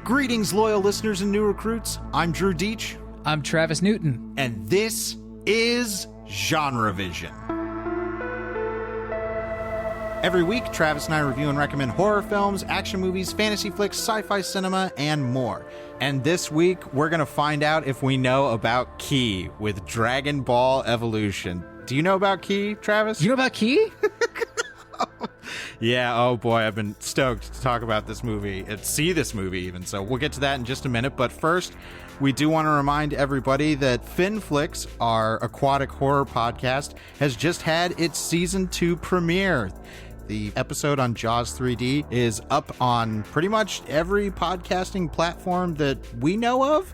Greetings, loyal listeners and new recruits. I'm Drew Deach. I'm Travis Newton. And this is Genre Vision. Every week, Travis and I review and recommend horror films, action movies, fantasy flicks, sci-fi cinema, and more. And this week, we're going to find out if we know about Ki with Dragonball Evolution. Do you know about Ki, Travis? You know about Ki? Yeah, oh boy, I've been stoked to talk about this movie, and see this movie even, so we'll get to that in just a minute. But first, we do want to remind everybody that Finflix, our aquatic horror podcast, has just had its Season 2 premiere. The episode on Jaws 3D is up on pretty much every podcasting platform that we know of,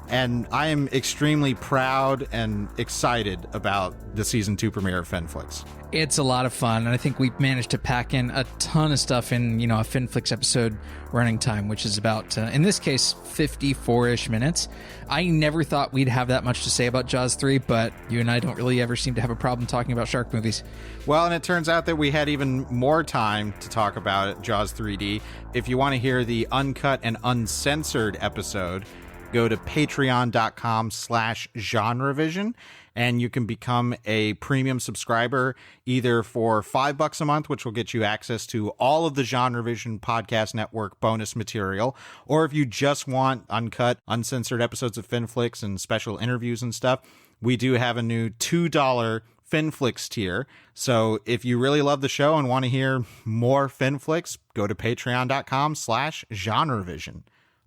and I am extremely proud and excited about the Season 2 premiere of Finflix. It's a lot of fun, and I think we've managed to pack in a ton of stuff in, a Finflix episode running time, which is about, in this case, 54-ish minutes. I never thought we'd have that much to say about Jaws 3, but you and I don't really ever seem to have a problem talking about shark movies. Well, and it turns out that we had even more time to talk about it, Jaws 3D. If you want to hear the uncut and uncensored episode, go to patreon.com/genrevision, and you can become a premium subscriber either for $5 a month, which will get you access to all of the Genre Vision Podcast Network bonus material, or if you just want uncut, uncensored episodes of Finflix and special interviews and stuff, we do have a new $2 Finflix tier. So if you really love the show and want to hear more Finflix, go to patreon.com/genrevision.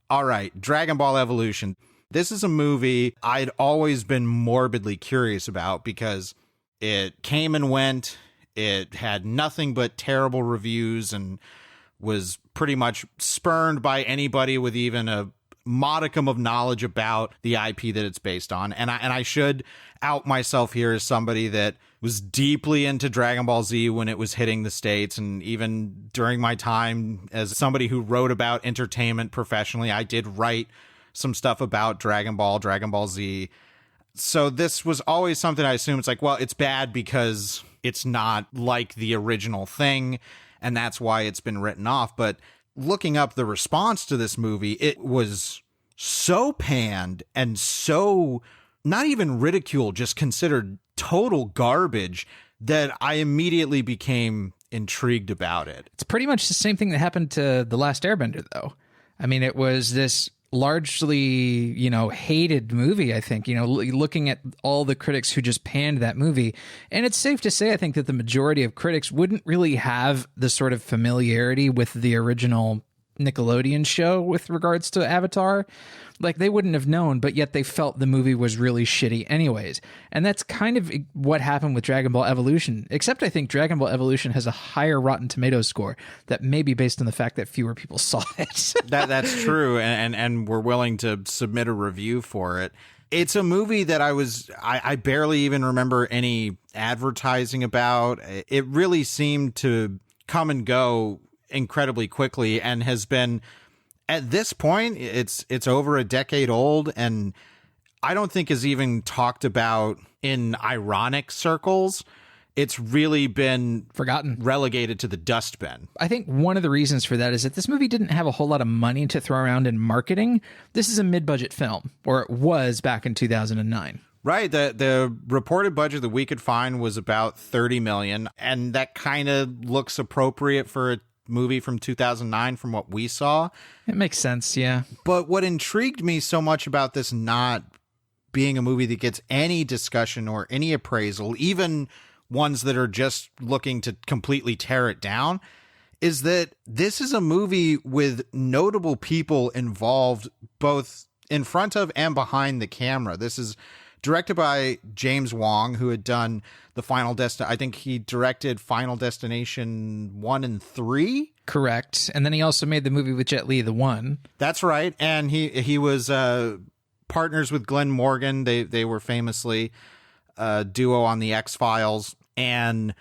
All right, Dragon Ball Evolution. This is a movie I'd always been morbidly curious about because it came and went. It had nothing but terrible reviews and was pretty much spurned by anybody with even a modicum of knowledge about the IP that it's based on. And I should out myself here as somebody that was deeply into Dragon Ball Z when it was hitting the States. And even during my time as somebody who wrote about entertainment professionally, I did write some stuff about Dragon Ball Z. So this was always something I assume it's like, well, it's bad because it's not like the original thing, and that's why it's been written off. But looking up the response to this movie, it was so panned and so not even ridiculed, just considered total garbage, that I immediately became intrigued about it. It's pretty much the same thing that happened to The Last Airbender, though. I mean, it was this largely, hated movie, I think, looking at all the critics who just panned that movie. And it's safe to say, I think, that the majority of critics wouldn't really have the sort of familiarity with the original Nickelodeon show with regards to Avatar. Like, they wouldn't have known, but yet they felt the movie was really shitty anyways. And that's kind of what happened with Dragon Ball Evolution, except I think Dragon Ball Evolution has a higher Rotten Tomatoes score that may be based on the fact that fewer people saw it. That's true, and we're willing to submit a review for it. It's a movie that I barely even remember any advertising about. It really seemed to come and go incredibly quickly, and has been, at this point, it's over a decade old, and I don't think is even talked about in ironic circles. It's really been forgotten, relegated to the dustbin. I think one of the reasons for that is that this movie didn't have a whole lot of money to throw around in marketing. This is a mid-budget film, or it was back in 2009. Right. The reported budget that we could find was about $30 million, and that kind of looks appropriate for a movie from 2009 from what we saw. It makes sense, yeah. But what intrigued me so much about this not being a movie that gets any discussion or any appraisal, even ones that are just looking to completely tear it down, is that this is a movie with notable people involved both in front of and behind the camera. This is directed by James Wong, who had done the Final Destination. I think he directed Final Destination 1 and 3. Correct. And then he also made the movie with Jet Li, The One. That's right. And he was partners with Glenn Morgan. They were famously a duo on The X-Files. And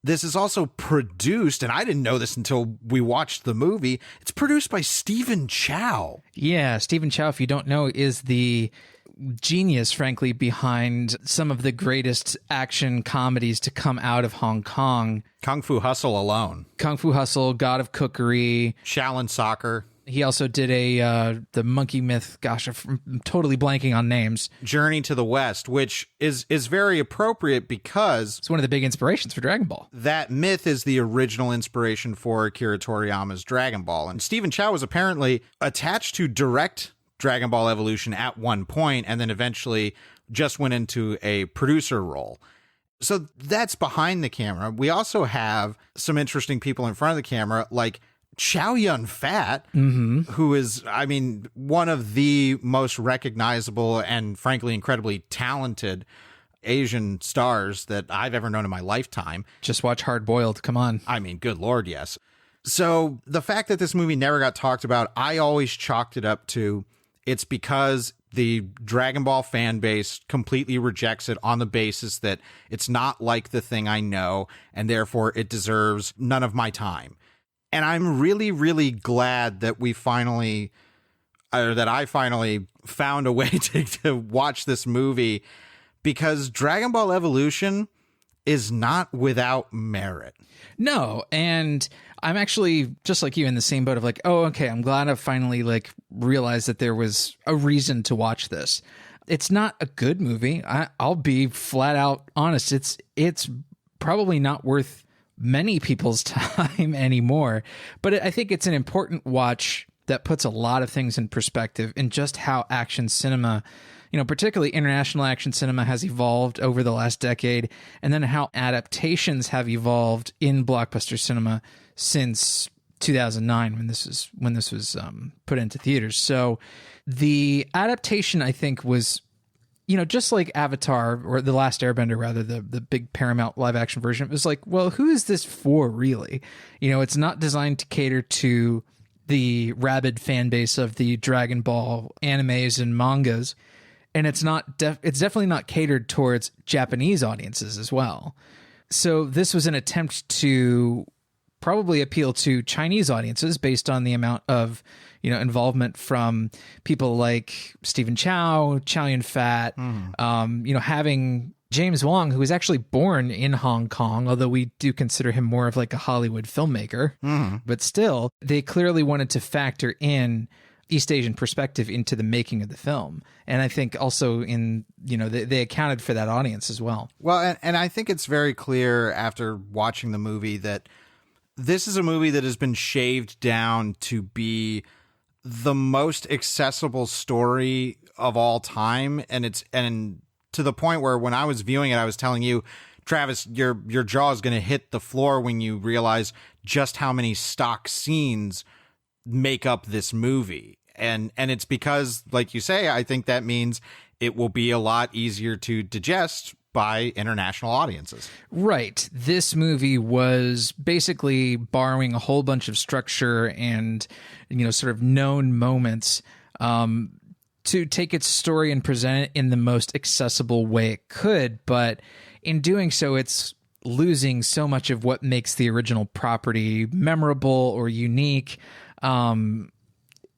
this is also produced, and I didn't know this until we watched the movie, it's produced by Stephen Chow. Yeah, Stephen Chow, if you don't know, is the genius, frankly, behind some of the greatest action comedies to come out of Hong Kong. Kung Fu Hustle alone. Kung Fu Hustle, God of Cookery. Shaolin Soccer. He also did the monkey myth. Gosh, I'm totally blanking on names. Journey to the West, which is very appropriate because It's one of the big inspirations for Dragon Ball. that myth is the original inspiration for Akira Toriyama's Dragon Ball. And Stephen Chow was apparently attached to direct Dragon Ball Evolution at one point, and then eventually just went into a producer role. So that's behind the camera. We also have some interesting people in front of the camera, like Chow Yun-Fat, who is, I mean, one of the most recognizable and frankly incredibly talented Asian stars that I've ever known in my lifetime. Just watch Hard Boiled. Come on. I mean, good Lord, yes. So the fact that this movie never got talked about, I always chalked it up to it's because the Dragon Ball fan base completely rejects it on the basis that it's not like the thing I know, and therefore it deserves none of my time. And I'm really, really glad that I finally found a way to watch this movie, because Dragon Ball Evolution is not without merit. No, and I'm actually just like you in the same boat of like, oh, okay, I'm glad I finally like realized that there was a reason to watch this. It's not a good movie. I'll be flat out honest. It's probably not worth many people's time anymore, but I think it's an important watch that puts a lot of things in perspective in just how action cinema, particularly international action cinema, has evolved over the last decade, and then how adaptations have evolved in blockbuster cinema since 2009 when this was put into theaters. So the adaptation, I think, was just like Avatar, or The Last Airbender, rather, the big Paramount live action version. It was like, well, who is this for, really? It's not designed to cater to the rabid fan base of the Dragon Ball animes and mangas. And it's definitely not catered towards Japanese audiences as well. So this was an attempt to probably appeal to Chinese audiences based on the amount of involvement from people like Stephen Chow, Chow Yun-Fat, having James Wong, who was actually born in Hong Kong, although we do consider him more of like a Hollywood filmmaker. But still, they clearly wanted to factor in East Asian perspective into the making of the film. And I think also they accounted for that audience as well. Well, and I think it's very clear after watching the movie that this is a movie that has been shaved down to be the most accessible story of all time. And to the point where when I was viewing it, I was telling you, Travis, your jaw is going to hit the floor when you realize just how many stock scenes make up this movie. And it's because, like you say, I think that means it will be a lot easier to digest by international audiences. Right. This movie was basically borrowing a whole bunch of structure and, sort of known moments to take its story and present it in the most accessible way it could. But in doing so, it's losing so much of what makes the original property memorable or unique.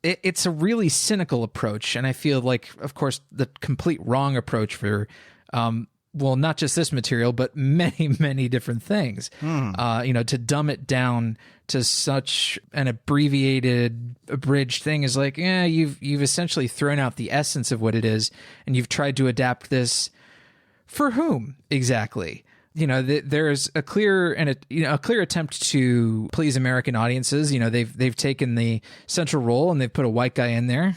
It's a really cynical approach. And I feel like, of course, the complete wrong approach for not just this material, but many, many different things. To dumb it down to such an abbreviated, abridged thing is like, you've essentially thrown out the essence of what it is, and you've tried to adapt this for whom exactly? There's a clear attempt to please American audiences. They've taken the central role and they've put a white guy in there.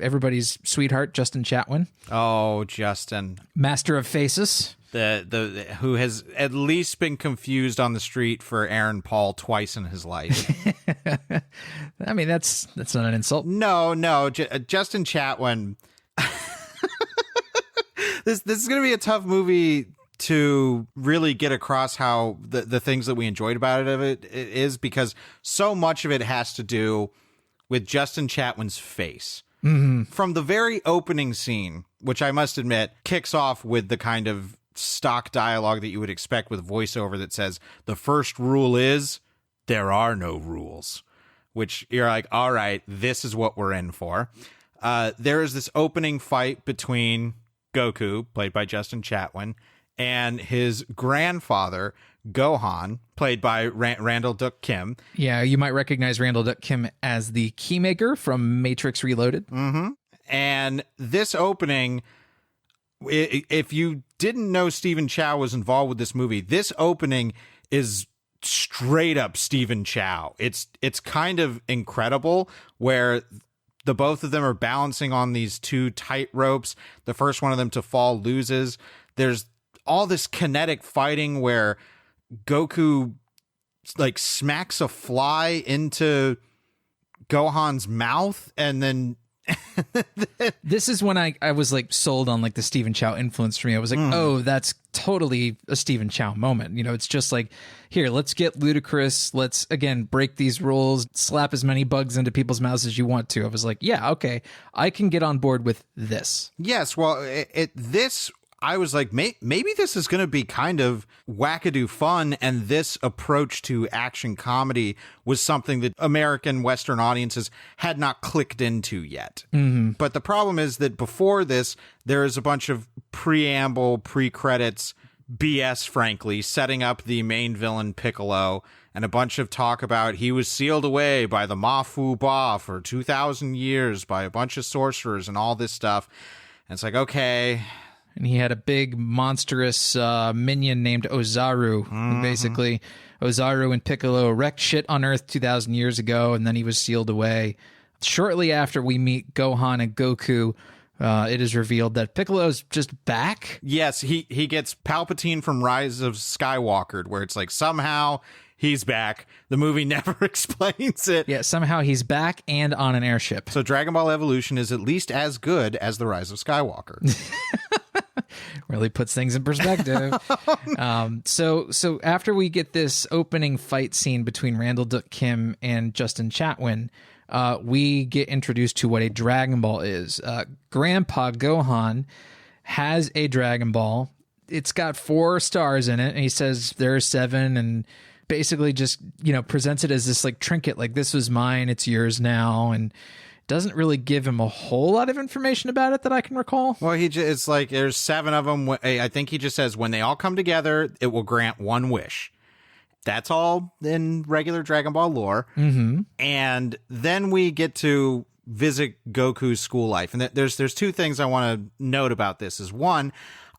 Everybody's sweetheart, Justin Chatwin. Oh, Justin, master of faces. The who has at least been confused on the street for Aaron Paul twice in his life. I mean, that's not an insult. No, Justin Chatwin. This is going to be a tough movie to really get across how the things that we enjoyed about it is, because so much of it has to do with Justin Chatwin's face. From the very opening scene, which I must admit kicks off with the kind of stock dialogue that you would expect with voiceover that says, the first rule is there are no rules, which you're like, all right, this is what we're in for. There is this opening fight between Goku, played by Justin Chatwin, and his grandfather, Gohan, played by Randall Duck Kim. Yeah, you might recognize Randall Duck Kim as the Keymaker from Matrix Reloaded. Mm-hmm. And this opening, if you didn't know Stephen Chow was involved with this movie, this opening is straight up Stephen Chow. It's kind of incredible where the both of them are balancing on these two tight ropes. The first one of them to fall loses. There's all this kinetic fighting where Goku like smacks a fly into Gohan's mouth, and then this is when I was like sold on like the Stephen Chow influence for me. I was like, oh, that's totally a Stephen Chow moment. You know, it's just like, here, let's get ludicrous. Let's, again, break these rules, slap as many bugs into people's mouths as you want to. I was like, yeah, okay, I can get on board with this. Yes, well, I was like, maybe this is going to be kind of wackadoo fun, and this approach to action comedy was something that American Western audiences had not clicked into yet. Mm-hmm. But the problem is that before this, there is a bunch of preamble, pre-credits BS, frankly, setting up the main villain Piccolo, and a bunch of talk about he was sealed away by the Mafu Ba for 2,000 years by a bunch of sorcerers and all this stuff. And it's like, okay. And he had a big, monstrous minion named Ozaru. Mm-hmm. Basically, Ozaru and Piccolo wrecked shit on Earth 2,000 years ago, and then he was sealed away. Shortly after we meet Gohan and Goku, it is revealed that Piccolo's just back. Yes, he gets Palpatine from Rise of Skywalker, where it's like somehow he's back. The movie never explains it. Yeah, somehow he's back and on an airship. So Dragon Ball Evolution is at least as good as The Rise of Skywalker. Really puts things in perspective. So after we get this opening fight scene between Randall Duck Kim and Justin Chatwin, we get introduced to what a Dragon Ball is. Grandpa Gohan has a Dragon Ball. It's got 4 stars in it, and he says there are 7, and basically just, you know, presents it as this like trinket, like this was mine, it's yours now, and doesn't really give him a whole lot of information about it that I can recall. Well, it's like there's 7 of them. I think he just says when they all come together, it will grant 1 wish. That's all in regular Dragon Ball lore. Mm-hmm. And then we get to visit Goku's school life. And there's 2 things I want to note about this. Is one,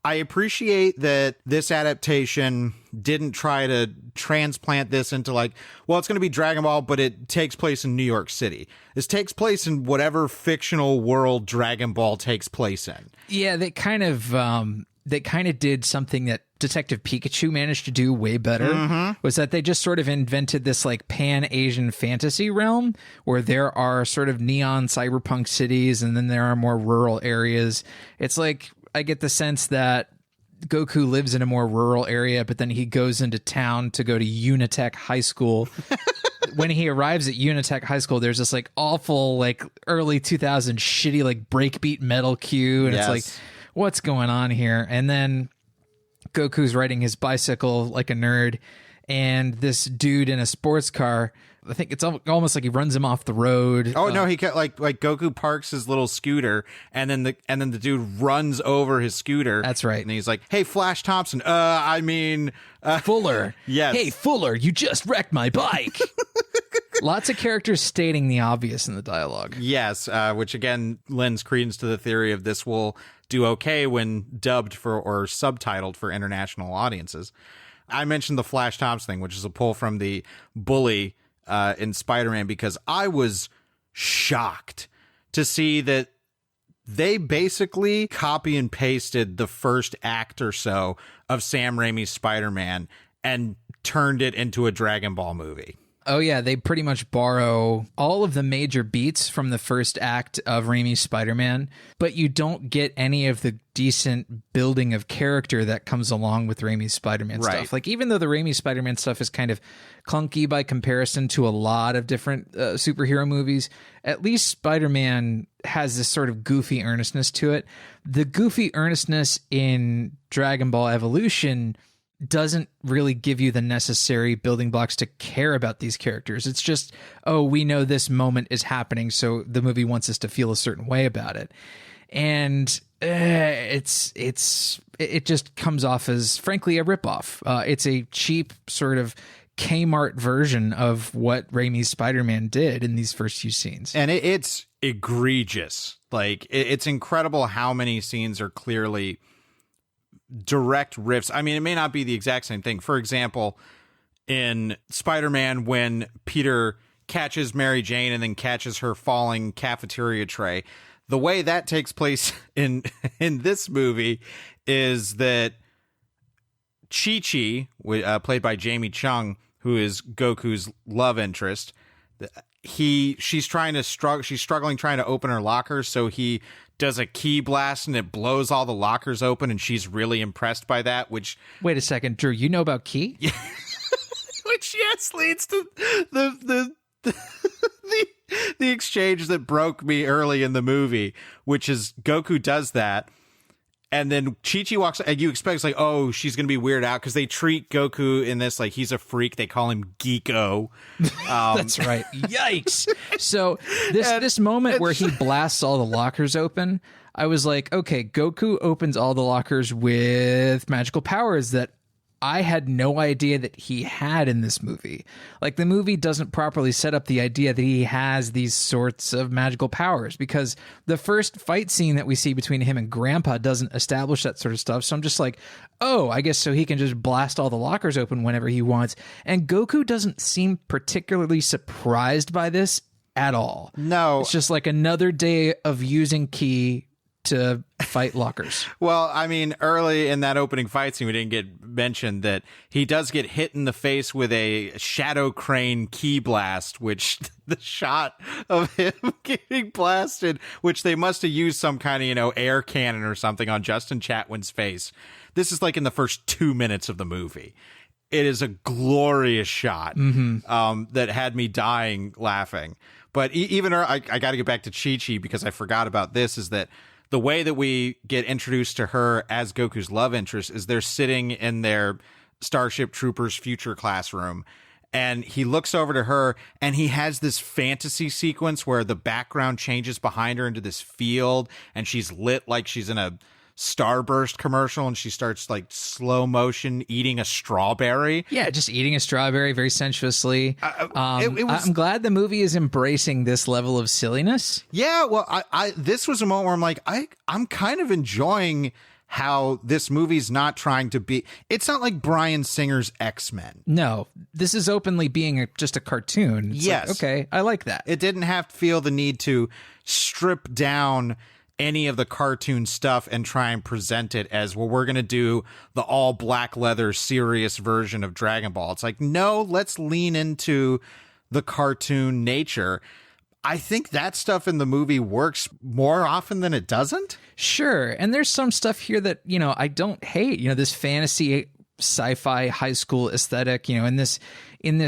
I appreciate that this adaptation didn't try to transplant this into like, well, it's going to be Dragon Ball, but it takes place in New York City. This takes place in whatever fictional world Dragon Ball takes place in. Yeah, they kind of did something that Detective Pikachu managed to do way better, was that they just sort of invented this like pan-Asian fantasy realm where there are sort of neon cyberpunk cities, and then there are more rural areas. It's like, I get the sense that Goku lives in a more rural area, but then he goes into town to go to Unitech High School. When he arrives at Unitech High School, there's this like awful, like early 2000s shitty, like breakbeat metal cue. And It's like, what's going on here? And then Goku's riding his bicycle like a nerd, and this dude in a sports car, I think it's almost like he runs him off the road. Oh no, he kept like Goku parks his little scooter, and then the dude runs over his scooter. That's right. And he's like, "Hey, Flash Thompson, Fuller. Yes. Hey, Fuller, you just wrecked my bike." Lots of characters stating the obvious in the dialogue. Yes, which again lends credence to the theory of this will do okay when dubbed for or subtitled for international audiences. I mentioned the Flash Thompson thing, which is a pull from the Bully in Spider-Man, because I was shocked to see that they basically copy and pasted the first act or so of Sam Raimi's Spider-Man and turned it into a Dragon Ball movie. Oh, yeah, they pretty much borrow all of the major beats from the first act of Raimi's Spider-Man, but you don't get any of the decent building of character that comes along with Raimi's Spider-Man stuff. Like, even though the Raimi Spider-Man stuff is kind of clunky by comparison to a lot of different superhero movies, at least Spider-Man has this sort of goofy earnestness to it. The goofy earnestness in Dragon Ball Evolution doesn't really give you the necessary building blocks to care about these characters. It's just, oh, we know this moment is happening, so the movie wants us to feel a certain way about it. And It just comes off as, frankly, a ripoff. It's a cheap sort of Kmart version of what Raimi's Spider-Man did in these first few scenes. And it's egregious. Like, it's incredible how many scenes are clearly direct riffs. I mean, it may not be the exact same thing. For example, in Spider-Man, when Peter catches Mary Jane and then catches her falling cafeteria tray, the way that takes place in this movie is that Chi-Chi, played by Jamie Chung, who is Goku's love interest, she's struggling trying to open her lockers, so he does a key blast and it blows all the lockers open, and she's really impressed by that. Which, wait a second, Drew, you know about key? Yeah. Which, yes, leads to the exchange that broke me early in the movie, which is Goku does that, and then Chi-Chi walks, and you expect, it's like, oh, she's going to be weirded out, because they treat Goku in this like he's a freak. They call him Geeko. That's right. Yikes. So this moment where he blasts all the lockers open, I was like, okay, Goku opens all the lockers with magical powers that I had no idea that he had in this movie. Like, the movie doesn't properly set up the idea that he has these sorts of magical powers, because the first fight scene that we see between him and Grandpa doesn't establish that sort of stuff. So I'm just like, oh, I guess so he can just blast all the lockers open whenever he wants. And Goku doesn't seem particularly surprised by this at all. No. It's just like another day of using ki to fight lockers. Well, I mean, early in that opening fight scene, we didn't get mentioned that he does get hit in the face with a Shadow Crane key blast, which the shot of him getting blasted, which they must have used some kind of, air cannon or something on Justin Chatwin's face. This is like in the first 2 minutes of the movie. It is a glorious shot that had me dying laughing. But even I got to get back to Chi-Chi, because I forgot about this, is that the way that we get introduced to her as Goku's love interest is they're sitting in their Starship Troopers future classroom, and he looks over to her, and he has this fantasy sequence where the background changes behind her into this field, and she's lit like she's in a Starburst commercial, and she starts like slow motion eating a strawberry. Yeah, just eating a strawberry very sensuously. I'm glad the movie is embracing this level of silliness. Yeah, well, this was a moment where I'm like, I'm kind of enjoying how this movie's not trying to be. It's not like Bryan Singer's X-Men. No, this is openly being just a cartoon. It's yes, like, okay, I like that. It didn't have to feel the need to strip down any of the cartoon stuff and try and present it as, well, we're going to do the all black leather serious version of Dragon Ball. It's like, no, let's lean into the cartoon nature. I think that stuff in the movie works more often than it doesn't. Sure. And there's some stuff here that, I don't hate, this fantasy sci-fi high school aesthetic, in this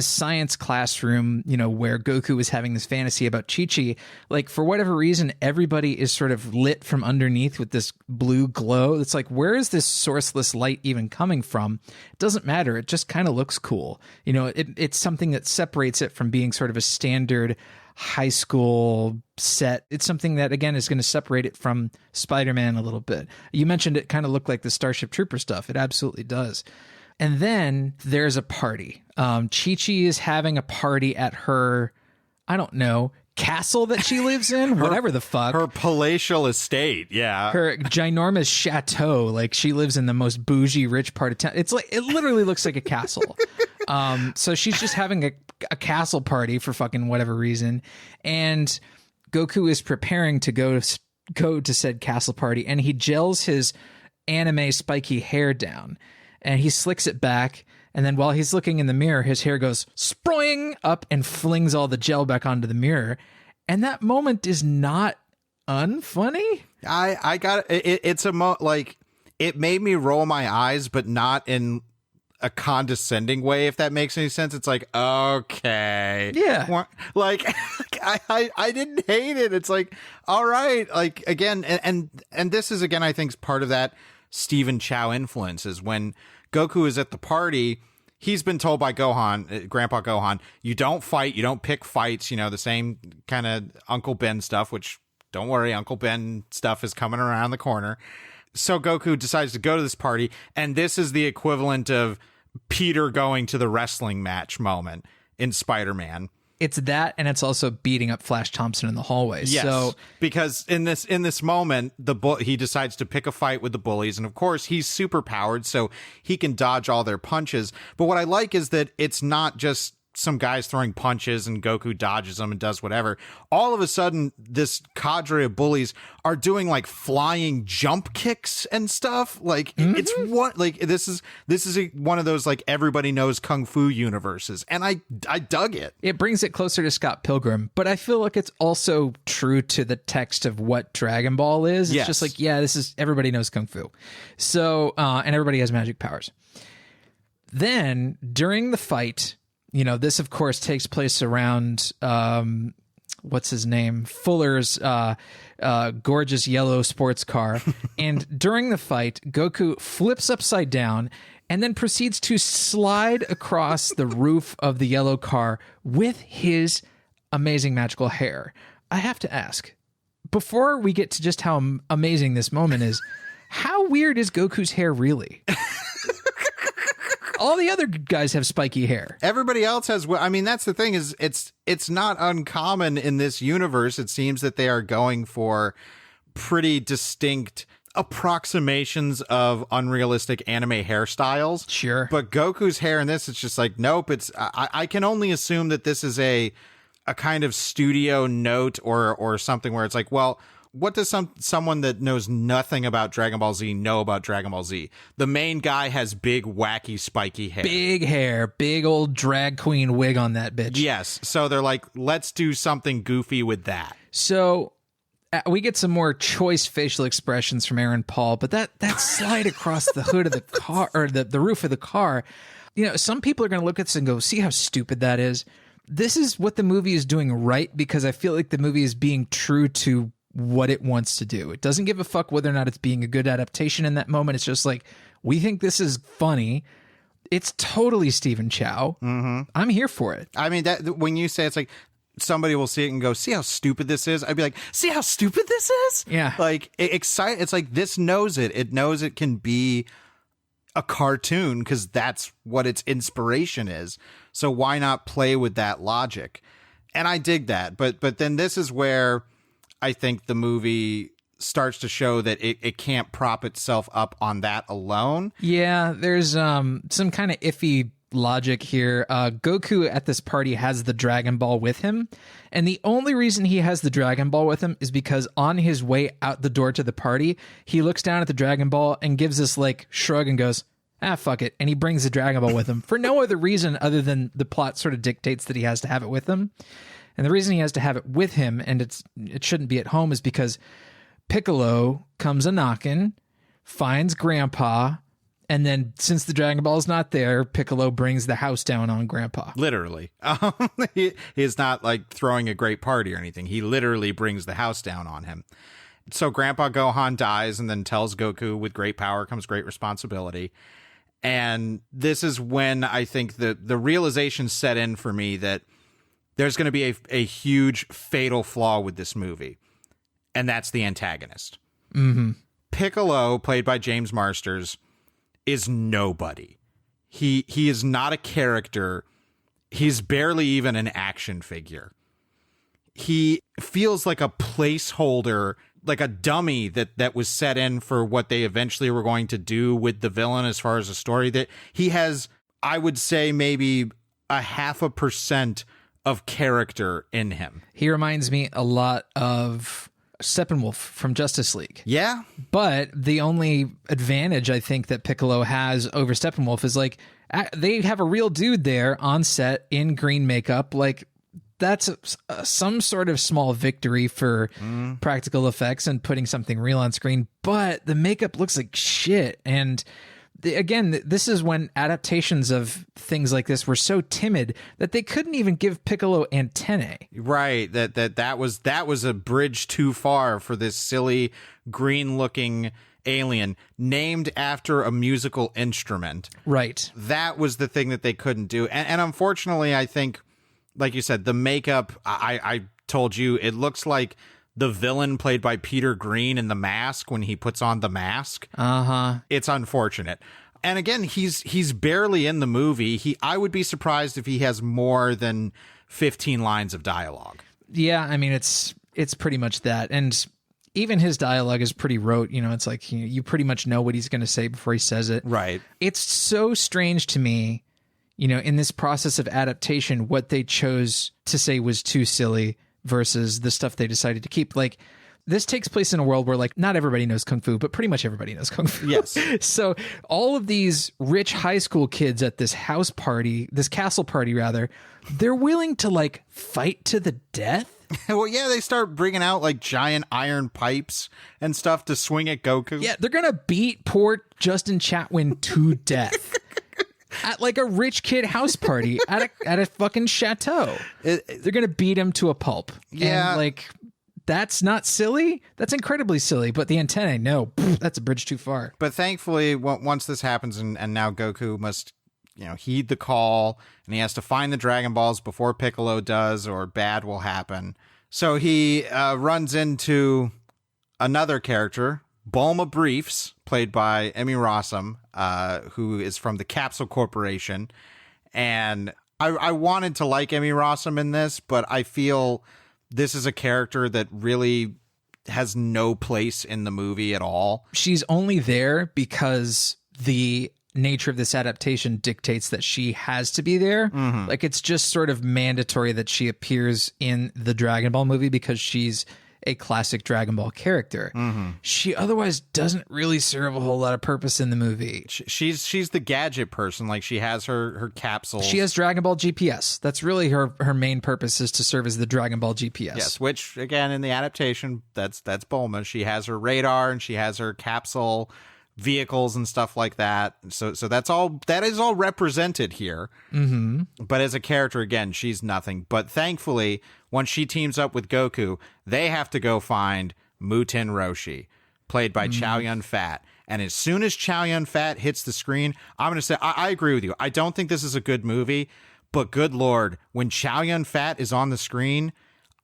science classroom, where Goku is having this fantasy about Chi-Chi, like, for whatever reason, everybody is sort of lit from underneath with this blue glow. It's like, where is this sourceless light even coming from? It doesn't matter. It just kind of looks cool. It's something that separates it from being sort of a standard high school set. It's something that, again, is going to separate it from Spider-Man a little bit. You mentioned it kind of looked like the Starship Trooper stuff. It absolutely does. And then there's a party. Chi-Chi is having a party at her, I don't know, castle that she lives in, whatever the fuck. Her palatial estate, yeah. Her ginormous chateau, like she lives in the most bougie, rich part of town. It's like, it literally looks like a castle. So she's just having a castle party for fucking whatever reason. And Goku is preparing to go to said castle party, and he gels his anime spiky hair down. And he slicks it back, and then while he's looking in the mirror, his hair goes sproing up and flings all the gel back onto the mirror. And that moment is not unfunny. I got it. It's like, it made me roll my eyes, but not in a condescending way, if that makes any sense. It's like, okay. Yeah. Like, I didn't hate it. It's like, all right. Like, again, and this is, again, I think, part of that Stephen Chow influence is when Goku is at the party, he's been told by Gohan, Grandpa Gohan, you don't fight, you don't pick fights, the same kind of Uncle Ben stuff, which don't worry, Uncle Ben stuff is coming around the corner. So Goku decides to go to this party, and this is the equivalent of Peter going to the wrestling match moment in Spider-Man. It's that, and it's also beating up Flash Thompson in the hallways. Yes, so, because in this moment, he decides to pick a fight with the bullies, and of course, he's super powered, so he can dodge all their punches. But what I like is that it's not just some guys throwing punches and Goku dodges them and does whatever. All of a sudden, this cadre of bullies are doing like flying jump kicks and stuff. Like it's what, like this is one of those like everybody knows kung fu universes, and I dug it. It brings it closer to Scott Pilgrim, but I feel like it's also true to the text of what Dragon Ball is. It's just like, yeah, this is everybody knows kung fu, so and everybody has magic powers. Then during the fight, you know, this, of course, takes place around, what's his name? Fuller's gorgeous yellow sports car. And during the fight, Goku flips upside down and then proceeds to slide across the roof of the yellow car with his amazing magical hair. I have to ask, before we get to just how amazing this moment is, how weird is Goku's hair really? All the other guys have spiky hair. Everybody else has. I mean, that's the thing is it's not uncommon in this universe. It seems that they are going for pretty distinct approximations of unrealistic anime hairstyles. Sure. But Goku's hair in this, it's just like, nope. I can only assume that this is a kind of studio note or something where it's like, well, what does someone that knows nothing about Dragon Ball Z know about Dragon Ball Z? The main guy has big, wacky, spiky hair. Big hair, big old drag queen wig on that bitch. Yes. So they're like, let's do something goofy with that. So we get some more choice facial expressions from Aaron Paul, but that slide across the hood of the car, or the roof of the car, you know, some people are going to look at this and go, see how stupid that is? This is what the movie is doing right, because I feel like the movie is being true to what it wants to do. It doesn't give a fuck whether or not it's being a good adaptation in that moment. It's just like, we think this is funny. It's totally Stephen Chow. Mm-hmm. I'm here for it. I mean, that when you say it's like somebody will see it and go, see how stupid this is? I'd be like, see how stupid this is? Yeah. Like, it's like this knows it. It knows it can be a cartoon because that's what its inspiration is. So why not play with that logic? And I dig that. But then this is where I think the movie starts to show that it can't prop itself up on that alone. Yeah, there's some kind of iffy logic here. Goku at this party has the Dragon Ball with him, and the only reason he has the Dragon Ball with him is because on his way out the door to the party, he looks down at the Dragon Ball and gives this like shrug and goes, fuck it, and he brings the Dragon Ball with him for no other reason other than the plot sort of dictates that he has to have it with him. And the reason he has to have it with him, and it shouldn't be at home, is because Piccolo comes a-knocking, finds Grandpa, and then since the Dragon Ball is not there, Piccolo brings the house down on Grandpa. Literally. He's not like throwing a great party or anything. He literally brings the house down on him. So Grandpa Gohan dies and then tells Goku, with great power comes great responsibility. And this is when I think the realization set in for me that there's going to be a huge fatal flaw with this movie, and that's the antagonist. Mm-hmm. Piccolo, played by James Marsters, is nobody. He is not a character. He's barely even an action figure. He feels like a placeholder, like a dummy that was set in for what they eventually were going to do with the villain as far as the story. That he has, I would say, maybe 0.5% of character in him. He reminds me a lot of Steppenwolf from Justice League. Yeah. But the only advantage I think that Piccolo has over Steppenwolf is like they have a real dude there on set in green makeup. Like that's some sort of small victory for practical effects and putting something real on screen. But the makeup looks like shit. And again, this is when adaptations of things like this were so timid that they couldn't even give Piccolo antennae. Right. That was a bridge too far for this silly green looking alien named after a musical instrument. Right. That was the thing that they couldn't do. And unfortunately, I think, like you said, the makeup, I told you, it looks like the villain played by Peter Green in The Mask when he puts on the mask. It's unfortunate. And again, he's barely in the movie. I would be surprised if he has more than 15 lines of dialogue. Yeah, I mean, it's pretty much that. And even his dialogue is pretty rote. You know, it's like you pretty much know what he's going to say before he says it. Right. It's so strange to me, you know, in this process of adaptation, what they chose to say was too silly versus the stuff they decided to keep. Like, this takes place in a world where, like, not everybody knows Kung Fu, but pretty much everybody knows Kung Fu. Yes. So all of these rich high school kids at this castle party rather, they're willing to, like, fight to the death. Well, yeah, they start bringing out, like, giant iron pipes and stuff to swing at Goku. Yeah, they're going to beat poor Justin Chatwin to death. At like a rich kid house party at a fucking chateau. They're going to beat him to a pulp. Yeah. And like, that's not silly. That's incredibly silly. But the antennae, no, that's a bridge too far. But thankfully, once this happens and now Goku must, you know, heed the call and he has to find the Dragon Balls before Piccolo does or bad will happen. So he runs into another character, Bulma Briefs, played by Emmy Rossum, who is from the Capsule Corporation. And I wanted to like Emmy Rossum in this, but I feel this is a character that really has no place in the movie at all. She's only there because the nature of this adaptation dictates that she has to be there. Mm-hmm. Like, it's just sort of mandatory that she appears in the Dragon Ball movie because she's a classic Dragon Ball character. Mm-hmm. She otherwise doesn't really serve a whole lot of purpose in the movie. She's the gadget person. Like, she has her capsules. She has Dragon Ball GPS. That's really her main purpose, is to serve as the Dragon Ball GPS. Yes, which again in the adaptation, that's Bulma. She has her radar and she has her capsule vehicles and stuff like that. So that is all represented here. Mm-hmm. But as a character, again, she's nothing. But thankfully, once she teams up with Goku, they have to go find Muten Roshi, played by Chow Yun-fat. And as soon as Chow Yun-fat hits the screen, I'm going to say, I agree with you. I don't think this is a good movie, but good Lord, when Chow Yun-fat is on the screen,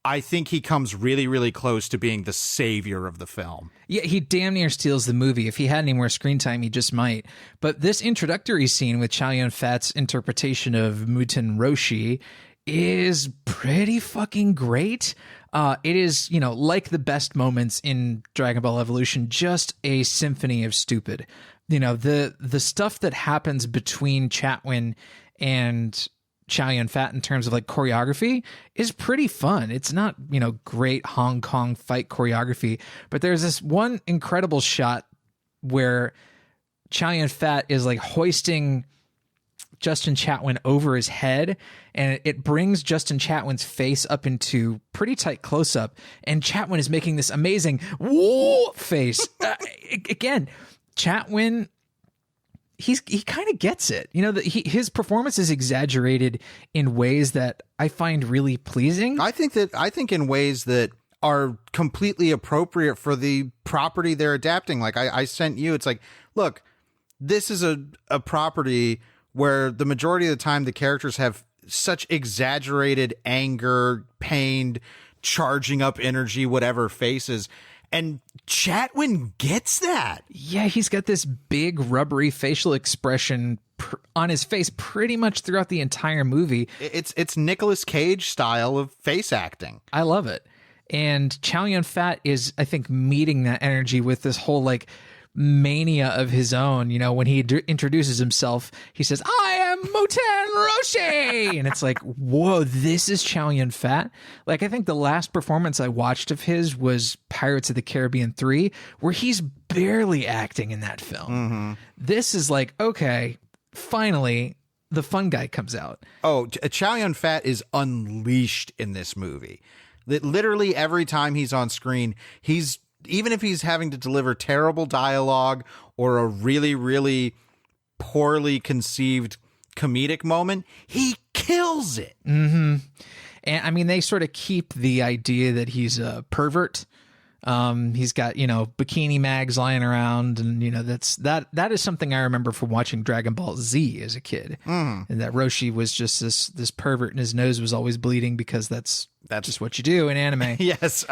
I think he comes really, really close to being the savior of the film. Yeah, he damn near steals the movie. If he had any more screen time, he just might. But this introductory scene with Chow Yun-fat's interpretation of Muten Roshi is pretty fucking great. It is, you know, like the best moments in Dragon Ball Evolution, just a symphony of stupid. You know, the stuff that happens between Chatwin and Chow Yun-fat in terms of like choreography is pretty fun. It's not, you know, great Hong Kong fight choreography, but there's this one incredible shot where Chow Yun-fat is like hoisting Justin Chatwin over his head, and it brings Justin Chatwin's face up into pretty tight close up, and Chatwin is making this amazing whoa face. Again, Chatwin, he kind of gets it. You know, his performance is exaggerated in ways that I find really pleasing. I think in ways that are completely appropriate for the property they're adapting. Like I sent you, it's like, look, this is a property where the majority of the time the characters have such exaggerated anger, pained, charging up energy, whatever faces. And Chatwin gets that. Yeah, he's got this big rubbery facial expression on his face pretty much throughout the entire movie. It's Nicolas Cage style of face acting. I love it. And Chow Yun-fat is, I think, meeting that energy with this whole like mania of his own. You know, when he introduces himself, he says, "I am Muten Roshi," and it's like, whoa, this is Chow Yun-fat. Like, I think the last performance I watched of his was Pirates of the Caribbean 3, where he's barely acting in that film. Mm-hmm. This is like, okay, finally the fun guy comes out. Oh, Chow Yun-fat is unleashed in this movie. That literally every time he's on screen, even if he's having to deliver terrible dialogue or a really, really poorly conceived comedic moment, he kills it. Mm-hmm. And I mean, they sort of keep the idea that he's a pervert He's got, bikini mags lying around, and that is something I remember from watching Dragon Ball Z as a kid. And that Roshi was just this pervert, and his nose was always bleeding because that's just what you do in anime. Yes.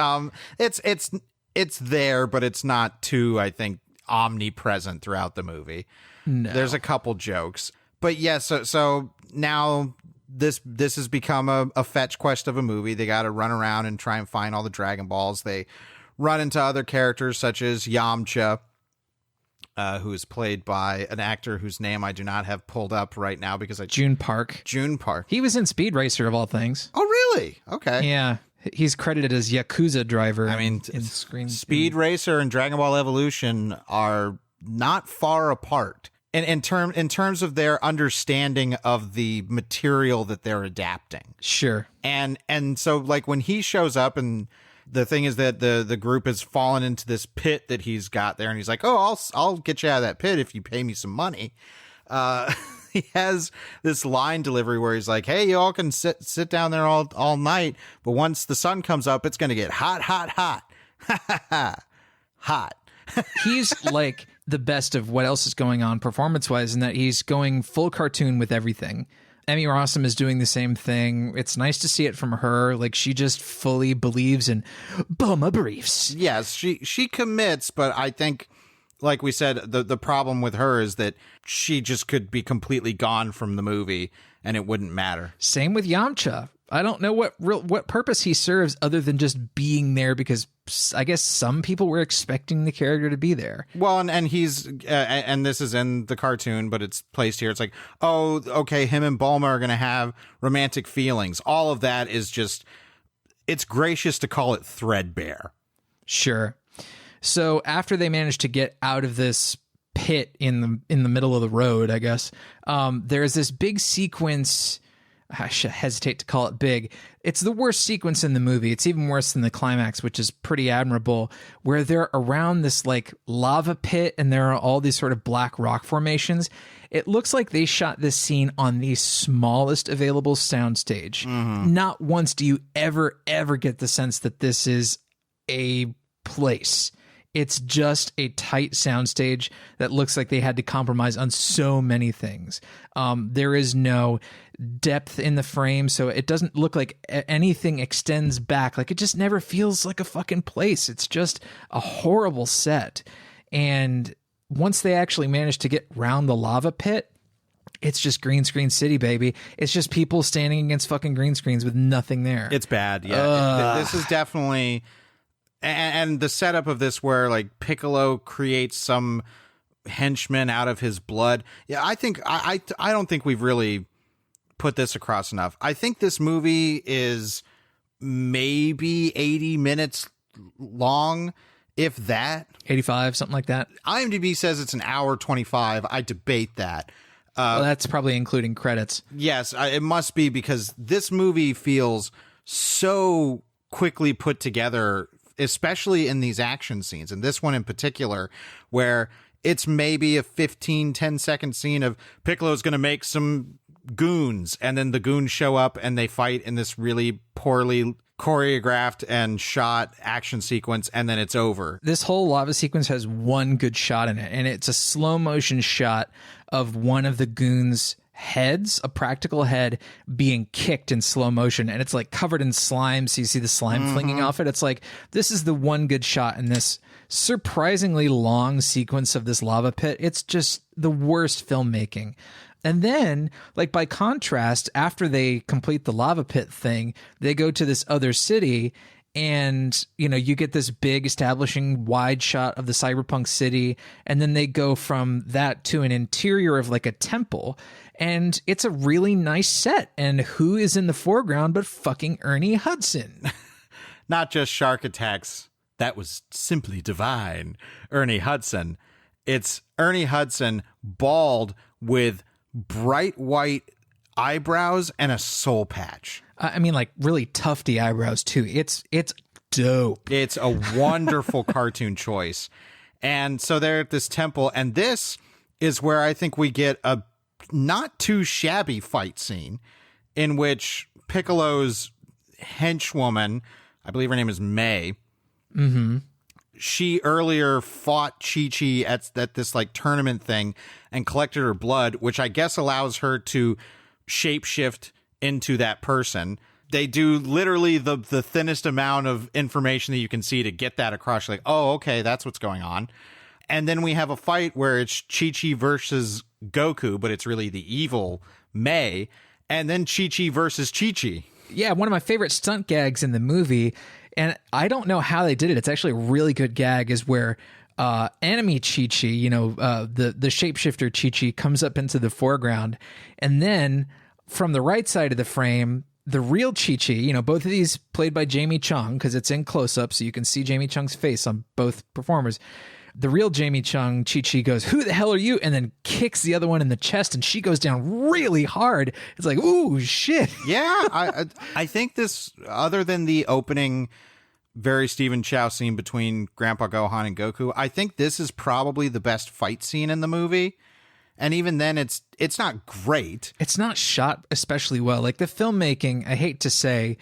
It's there, but it's not too, I think, omnipresent throughout the movie. No. There's a couple jokes, but yes. So now this has become a fetch quest of a movie. They got to run around and try and find all the Dragon Balls. They run into other characters such as Yamcha, who is played by an actor whose name I do not have pulled up right now because June Park. June Park. He was in Speed Racer of all things. Oh, really? Okay. Yeah. He's credited as Yakuza driver. I mean, in screen. Speed Racer and Dragon Ball Evolution are not far apart in terms of their understanding of the material that they're adapting. Sure. And so like when he shows up, and the thing is that the group has fallen into this pit that he's got there, and he's like, "Oh, I'll get you out of that pit if you pay me some money." He has this line delivery where he's like, "Hey, you all can sit down there all night, but once the sun comes up, it's going to get hot, hot, hot." Hot. He's like the best of what else is going on performance-wise, in that he's going full cartoon with everything. Emmy Rossum is doing the same thing. It's nice to see it from her. Like, she just fully believes in Bulma briefs. Yes, she commits, but I think, like we said, the problem with her is that she just could be completely gone from the movie and it wouldn't matter. Same with Yamcha. I don't know what purpose he serves other than just being there because I guess some people were expecting the character to be there. Well, and he's and this is in the cartoon, but it's placed here. It's like, oh, okay, him and Bulma are going to have romantic feelings. All of that is just, it's gracious to call it threadbare. Sure. So after they manage to get out of this pit in the middle of the road, I guess, there's this big sequence. I should hesitate to call it big. It's the worst sequence in the movie. It's even worse than the climax, which is pretty admirable, where they're around this like lava pit and there are all these sort of black rock formations. It looks like they shot this scene on the smallest available soundstage. Not once do you ever get the sense that this is a place. It's just a tight soundstage that looks like they had to compromise on so many things. There is no depth in the frame, so it doesn't look like anything extends back. Like, it just never feels like a fucking place. It's just a horrible set. And once they actually manage to get round the lava pit, it's just green screen city, baby. It's just people standing against fucking green screens with nothing there. It's bad. Yeah. This is definitely... And the setup of this where like Piccolo creates some henchman out of his blood. Yeah, I think I don't think we've really put this across enough. I think this movie is maybe 80 minutes long, if that. 85, something like that. IMDb says it's an hour 25. I debate that. Well, that's probably including credits. Yes, it must be, because this movie feels so quickly put together, especially in these action scenes, and this one in particular, where it's maybe a 10-second scene of Piccolo's going to make some goons, and then the goons show up and they fight in this really poorly choreographed and shot action sequence, and then it's over. This whole lava sequence has one good shot in it, and it's a slow motion shot of one of the goons' heads, a practical head, being kicked in slow motion, and it's like covered in slime, so you see the slime flinging off it. It's like, this is the one good shot in this surprisingly long sequence of this lava pit. It's just the worst filmmaking. And then, like, by contrast, after they complete the lava pit thing, they go to this other city, and, you know, you get this big establishing wide shot of the cyberpunk city, and then they go from that to an interior of like a temple, and it's a really nice set. And who is in the foreground but fucking Ernie Hudson? Not just shark attacks. That was simply divine. Ernie Hudson. It's Ernie Hudson, bald, with bright white eyebrows and a soul patch. I mean, like, really tufty eyebrows too. It's dope. It's a wonderful cartoon choice. And so they're at this temple, and this is where I think we get a not too shabby fight scene in which Piccolo's henchwoman, I believe her name is May, she earlier fought Chi-Chi at this like tournament thing and collected her blood, which I guess allows her to shapeshift into that person. They do literally the thinnest amount of information that you can see to get that across. You're like, oh, okay, that's what's going on. And then we have a fight where it's Chi-Chi versus Goku, but it's really the evil Mei. And then Chi-Chi versus Chi-Chi. Yeah, one of my favorite stunt gags in the movie, and I don't know how they did it. It's actually a really good gag, is where enemy Chi-Chi, the shapeshifter Chi-Chi comes up into the foreground, and then from the right side of the frame, the real Chi-Chi, both of these played by Jamie Chung, because it's in close-up, so you can see Jamie Chung's face on both performers. The real Jamie Chung, Chi-Chi, goes, "Who the hell are you?" and then kicks the other one in the chest, and she goes down really hard. It's like, ooh, shit. Yeah, I think this, other than the opening very Stephen Chow scene between Grandpa Gohan and Goku, I think this is probably the best fight scene in the movie. And even then, it's not great. It's not shot especially well. Like the filmmaking, I hate to say,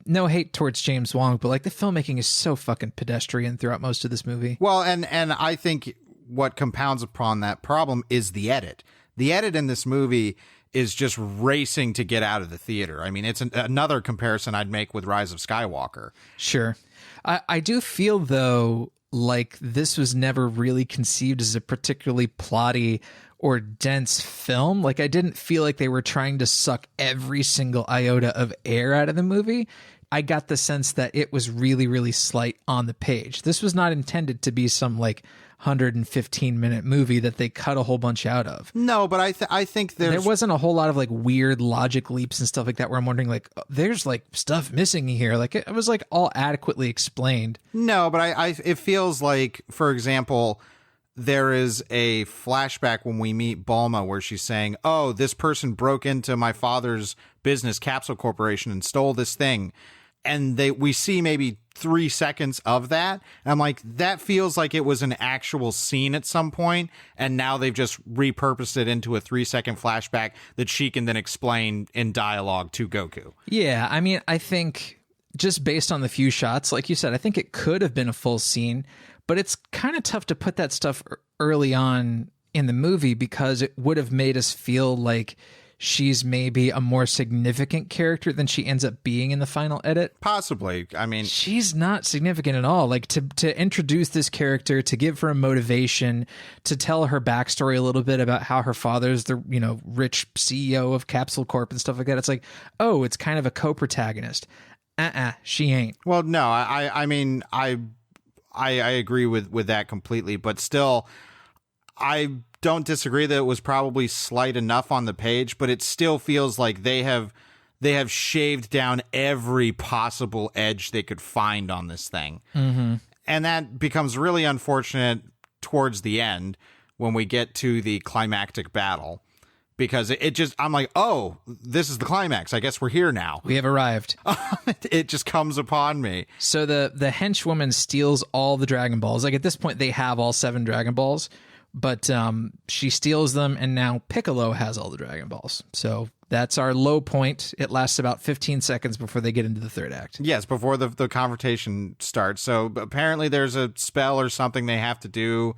no hate towards James Wong, but like the filmmaking is so fucking pedestrian throughout most of this movie. Well, and I think what compounds upon that problem is the edit. The edit in this movie is just racing to get out of the theater. I mean, it's another comparison I'd make with Rise of Skywalker. Sure. I do feel, though, like this was never really conceived as a particularly plotty or dense film. Like I didn't feel like they were trying to suck every single iota of air out of the movie. I got the sense that it was really, really slight on the page. This was not intended to be some like 115-minute movie that they cut a whole bunch out of. No, but I think there wasn't a whole lot of like weird logic leaps and stuff like that where I'm wondering like, there's like stuff missing here. Like it was like all adequately explained. No, but it feels like, for example, there is a flashback when we meet Bulma where she's saying, oh, this person broke into my father's business, Capsule Corporation, and stole this thing. And we see maybe 3 seconds of that. And I'm like, that feels like it was an actual scene at some point, and now they've just repurposed it into a 3-second flashback that she can then explain in dialogue to Goku. Yeah, I mean, I think just based on the few shots, like you said, I think it could have been a full scene, but it's kind of tough to put that stuff early on in the movie because it would have made us feel like she's maybe a more significant character than she ends up being in the final edit. Possibly. I mean, she's not significant at all. Like to introduce this character, to give her a motivation, to tell her backstory a little bit about how her father's the, rich CEO of Capsule Corp and stuff like that. It's like, oh, it's kind of a co-protagonist. She ain't. Well, no, I mean, I agree with that completely, but still, I don't disagree that it was probably slight enough on the page, but it still feels like they have shaved down every possible edge they could find on this thing. Mm-hmm. And that becomes really unfortunate towards the end when we get to the climactic battle, because I'm like, oh, this is the climax. I guess we're here now. We have arrived. It just comes upon me. So the henchwoman steals all the Dragon Balls. Like at this point, they have all 7 Dragon Balls. But she steals them, and now Piccolo has all the Dragon Balls. So that's our low point. It lasts about 15 seconds before they get into the third act. Yes, before the confrontation starts. So apparently there's a spell or something they have to do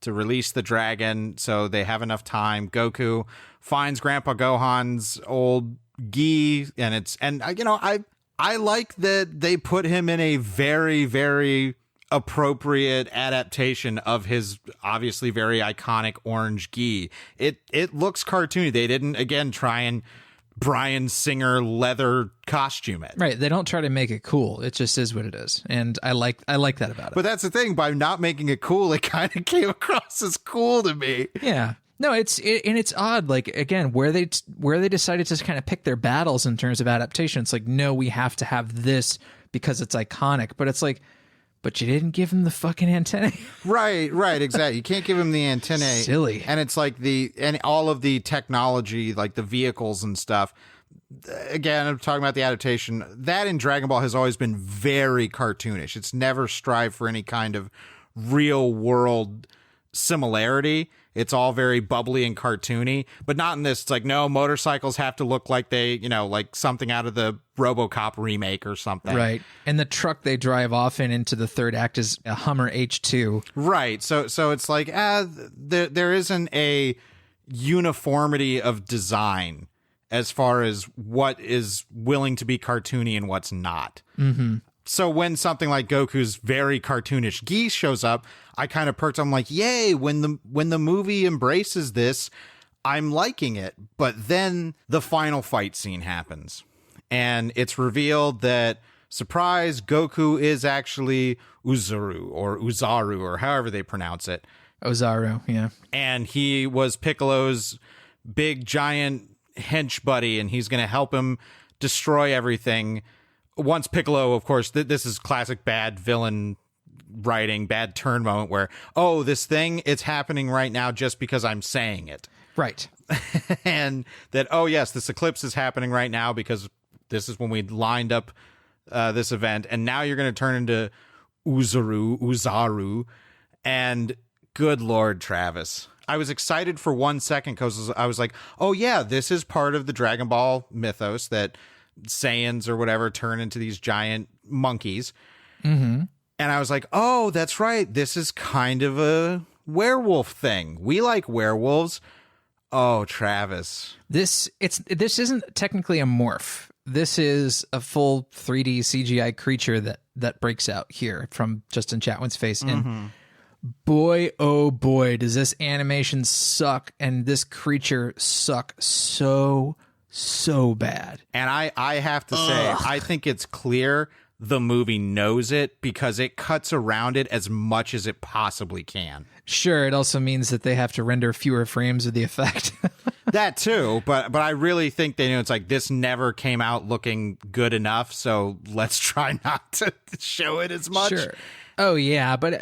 to release the dragon, so they have enough time. Goku finds Grandpa Gohan's old gi, and I like that they put him in a very, very appropriate adaptation of his obviously very iconic orange gi. It looks cartoony. They didn't again try and Bryan Singer leather costume it. Right. They don't try to make it cool. It just is what it is. And I like that about it. But that's the thing. By not making it cool, it kind of came across as cool to me. Yeah. No, it's odd. Like again, where they decided to kind of pick their battles in terms of adaptation. It's like, no, we have to have this because it's iconic. But it's like, but you didn't give him the fucking antennae. Right, exactly. You can't give him the antennae. Silly. And it's like and all of the technology, like the vehicles and stuff. Again, I'm talking about the adaptation. That in Dragon Ball has always been very cartoonish. It's never strived for any kind of real world similarity. It's all very bubbly and cartoony, but not in this. It's like, no, motorcycles have to look like they, like something out of the RoboCop remake or something. Right. And the truck they drive off into the third act is a Hummer H2. Right. So it's like, there isn't a uniformity of design as far as what is willing to be cartoony and what's not. Mm-hmm. So when something like Goku's very cartoonish geese shows up, I kind of perked. I'm like, yay, when the movie embraces this, I'm liking it. But then the final fight scene happens, and it's revealed that, surprise, Goku is actually Uzaru or however they pronounce it. Ozaru, yeah. And he was Piccolo's big giant hench buddy, and he's going to help him destroy everything. Once Piccolo, of course, this is classic bad villain writing, bad turn moment where, oh, this thing, it's happening right now just because I'm saying it. Right. And that, oh, yes, this eclipse is happening right now because this is when we lined up this event. And now you're going to turn into Uzaru. And good Lord, Travis. I was excited for 1 second because I was like, oh, yeah, this is part of the Dragon Ball mythos that Saiyans or whatever turn into these giant monkeys. Mm-hmm. And I was like, oh, that's right. This is kind of a werewolf thing. We like werewolves. Oh, Travis. This isn't technically a morph. This is a full 3D CGI creature that breaks out here from Justin Chatwin's face. And boy, oh boy, does this animation suck, and this creature suck so bad. And I have to say, I think it's clear the movie knows it because it cuts around it as much as it possibly can. Sure, it also means that they have to render fewer frames of the effect. That too, but I really think they knew it's like this never came out looking good enough, so let's try not to show it as much. Sure. Oh yeah, but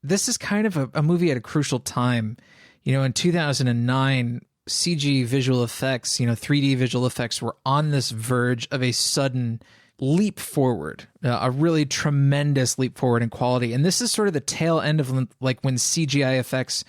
this is kind of a movie at a crucial time. In 2009, CG visual effects, 3D visual effects were on this verge of a sudden leap forward, a really tremendous leap forward in quality. And this is sort of the tail end of like when CGI effects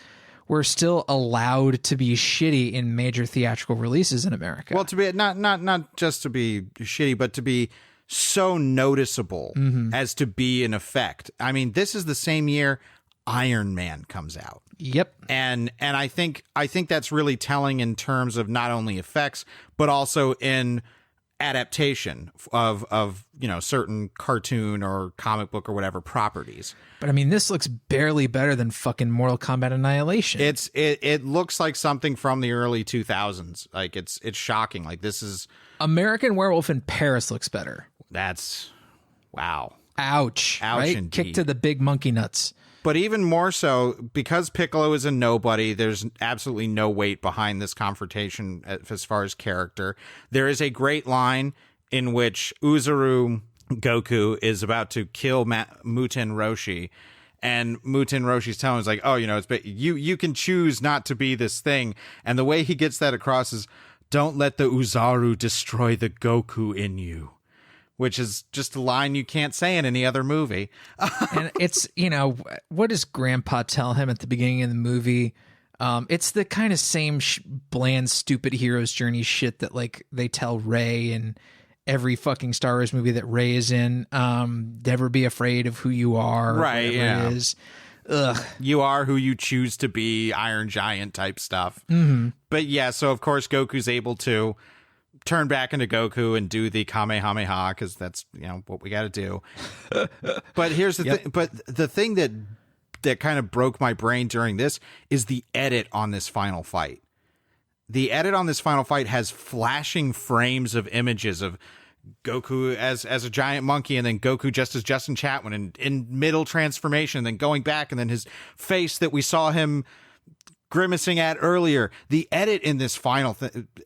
were still allowed to be shitty in major theatrical releases in America. Well, to be not just to be shitty, but to be so noticeable as to be an effect. I mean, this is the same year Iron Man comes out. Yep. And I think that's really telling in terms of not only effects, but also in adaptation of certain cartoon or comic book or whatever properties. But I mean, this looks barely better than fucking Mortal Kombat Annihilation. It looks like something from the early 2000s. Like it's shocking. Like this is American Werewolf in Paris looks better. That's wow. Ouch. Right? Indeed. Kick to the big monkey nuts. But even more so, because Piccolo is a nobody, there's absolutely no weight behind this confrontation as far as character. There is a great line in which Uzaru Goku is about to kill Muten Roshi, and Muten Roshi's telling him, like, oh, you can choose not to be this thing. And the way he gets that across is, don't let the Uzaru destroy the Goku in you. Which is just a line you can't say in any other movie. And it's, what does Grandpa tell him at the beginning of the movie? It's the kind of same bland, stupid hero's journey shit that like they tell Rey in every fucking Star Wars movie that Rey is in. Never be afraid of who you are. Right, yeah. It is. Ugh. You are who you choose to be, Iron Giant type stuff. Mm-hmm. But yeah, so of course Goku's able to turn back into Goku and do the Kamehameha because that's what we got to do. But here's the thing. But the thing that kind of broke my brain during this is the edit on this final fight. The edit on this final fight has flashing frames of images of Goku as a giant monkey, and then Goku just as Justin Chatwin, and in middle transformation, and then going back, and then his face that we saw him grimacing at earlier. The edit in this final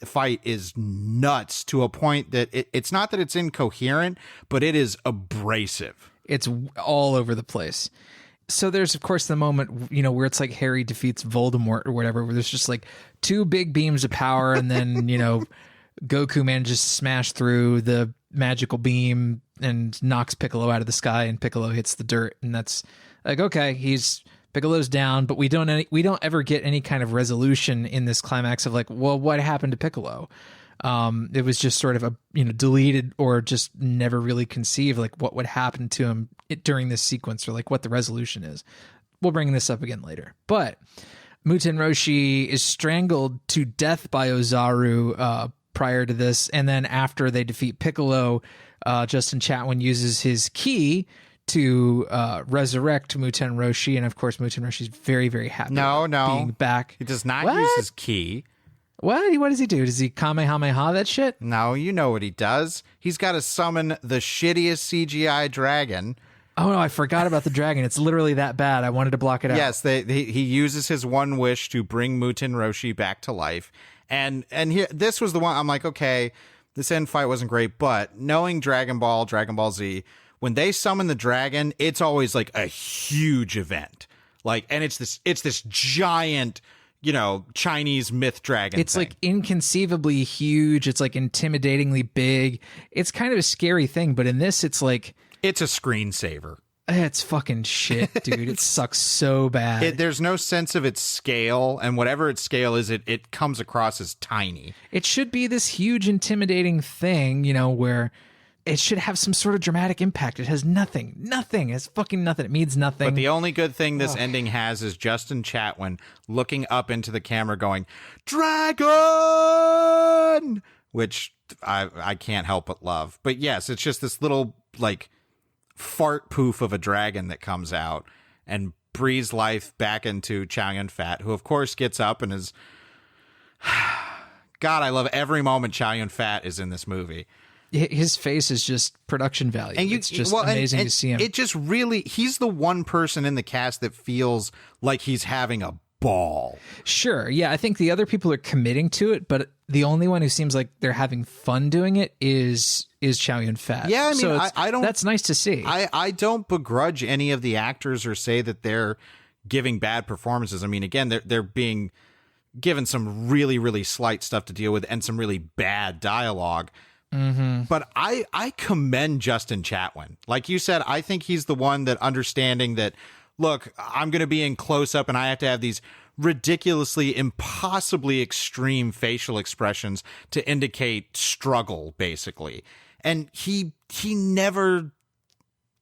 fight is nuts to a point that it's not that it's incoherent, but it is abrasive. It's all over the place. So there's, of course, the moment, where it's like Harry defeats Voldemort or whatever, where there's just like two big beams of power, and then, Goku manages to smash through the magical beam and knocks Piccolo out of the sky, and Piccolo hits the dirt. And that's like, okay, he's Piccolo's down, but we don't ever get any kind of resolution in this climax of like, well, what happened to Piccolo? It was just sort of a, deleted or just never really conceived like what would happen to him during this sequence or like what the resolution is. We'll bring this up again later. But Muten Roshi is strangled to death by Ozaru prior to this. And then after they defeat Piccolo, Justin Chatwin uses his ki to resurrect Muten Roshi. And of course, Muten Roshi's very, very happy being back. He does not use his ki. What does he do? Does he Kamehameha that shit? No, you know what he does. He's got to summon the shittiest CGI dragon. Oh, no, I forgot about the dragon. It's literally that bad. I wanted to block it out. Yes, he uses his one wish to bring Muten Roshi back to life. And here, this was the one, I'm like, okay, this end fight wasn't great, but knowing Dragon Ball Z, when they summon the dragon, it's always like a huge event. Like, and it's this giant, Chinese myth dragon. It's like inconceivably huge. It's like intimidatingly big. It's kind of a scary thing, but in this, it's like, it's a screensaver. It's fucking shit, dude. It sucks so bad. There's no sense of its scale, and whatever its scale is, it comes across as tiny. It should be this huge, intimidating thing, where it should have some sort of dramatic impact. It has nothing. Nothing. It's fucking nothing. It means nothing. But the only good thing this ending has is Justin Chatwin looking up into the camera going, "Dragon!" Which I can't help but love. But yes, it's just this little, like, fart poof of a dragon that comes out and breathes life back into Chow Yun-fat, who of course gets up and is God, I love every moment Chow Yun-fat is in this movie. His face is just production value. And it's just amazing to see him. It just really, he's the one person in the cast that feels like he's having a ball. Sure. Yeah. I think the other people are committing to it, but the only one who seems like they're having fun doing it is Chow Yun-fat. Yeah. I mean, so I don't, that's nice to see. I don't begrudge any of the actors or say that they're giving bad performances. I mean, again, they're being given some really, really slight stuff to deal with and some really bad dialogue. Mm-hmm. But I commend Justin Chatwin. Like you said, I think he's the one that understanding that, look, I'm going to be in close up and I have to have these ridiculously, impossibly extreme facial expressions to indicate struggle, basically. And he never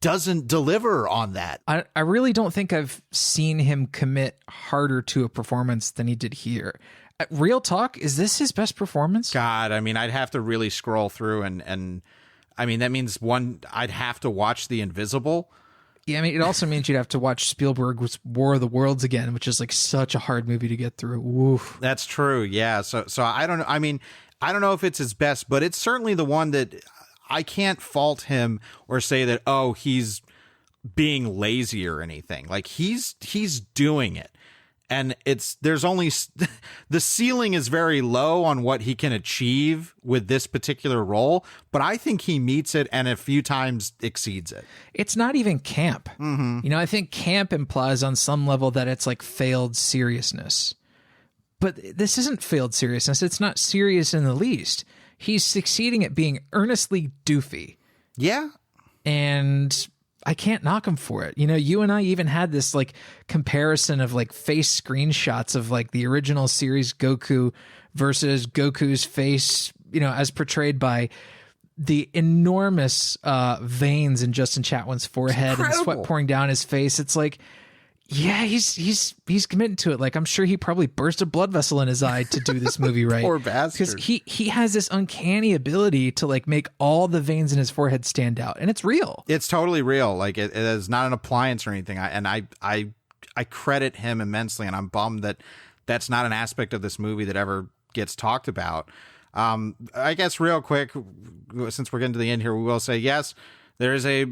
doesn't deliver on that. I really don't think I've seen him commit harder to a performance than he did here. Real talk, is this his best performance? God, I mean, I'd have to really scroll through and I mean, that means I'd have to watch The Invisible. Yeah, I mean, it also means you'd have to watch Spielberg's War of the Worlds again, which is like such a hard movie to get through. Woof. That's true. Yeah. So I don't know. I mean, I don't know if it's his best, but it's certainly the one that I can't fault him or say that, oh, he's being lazy or anything. Like he's doing it. And there's only the ceiling is very low on what he can achieve with this particular role, but I think he meets it and a few times exceeds it. It's not even camp. Mm-hmm. I think camp implies on some level that it's like failed seriousness. But this isn't failed seriousness. It's not serious in the least. He's succeeding at being earnestly doofy. Yeah. And I can't knock him for it. You and I even had this like comparison of like face screenshots of like the original series Goku versus Goku's face, as portrayed by the enormous veins in Justin Chatwin's forehead and sweat pouring down his face. It's like, yeah, he's committed to it. Like, I'm sure he probably burst a blood vessel in his eye to do this movie, right? Poor bastard. Because he has this uncanny ability to like make all the veins in his forehead stand out, and it's real. It's totally real. Like it is not an appliance or anything. I credit him immensely, and I'm bummed that that's not an aspect of this movie that ever gets talked about. I guess real quick, since we're getting to the end here, we will say yes, there is a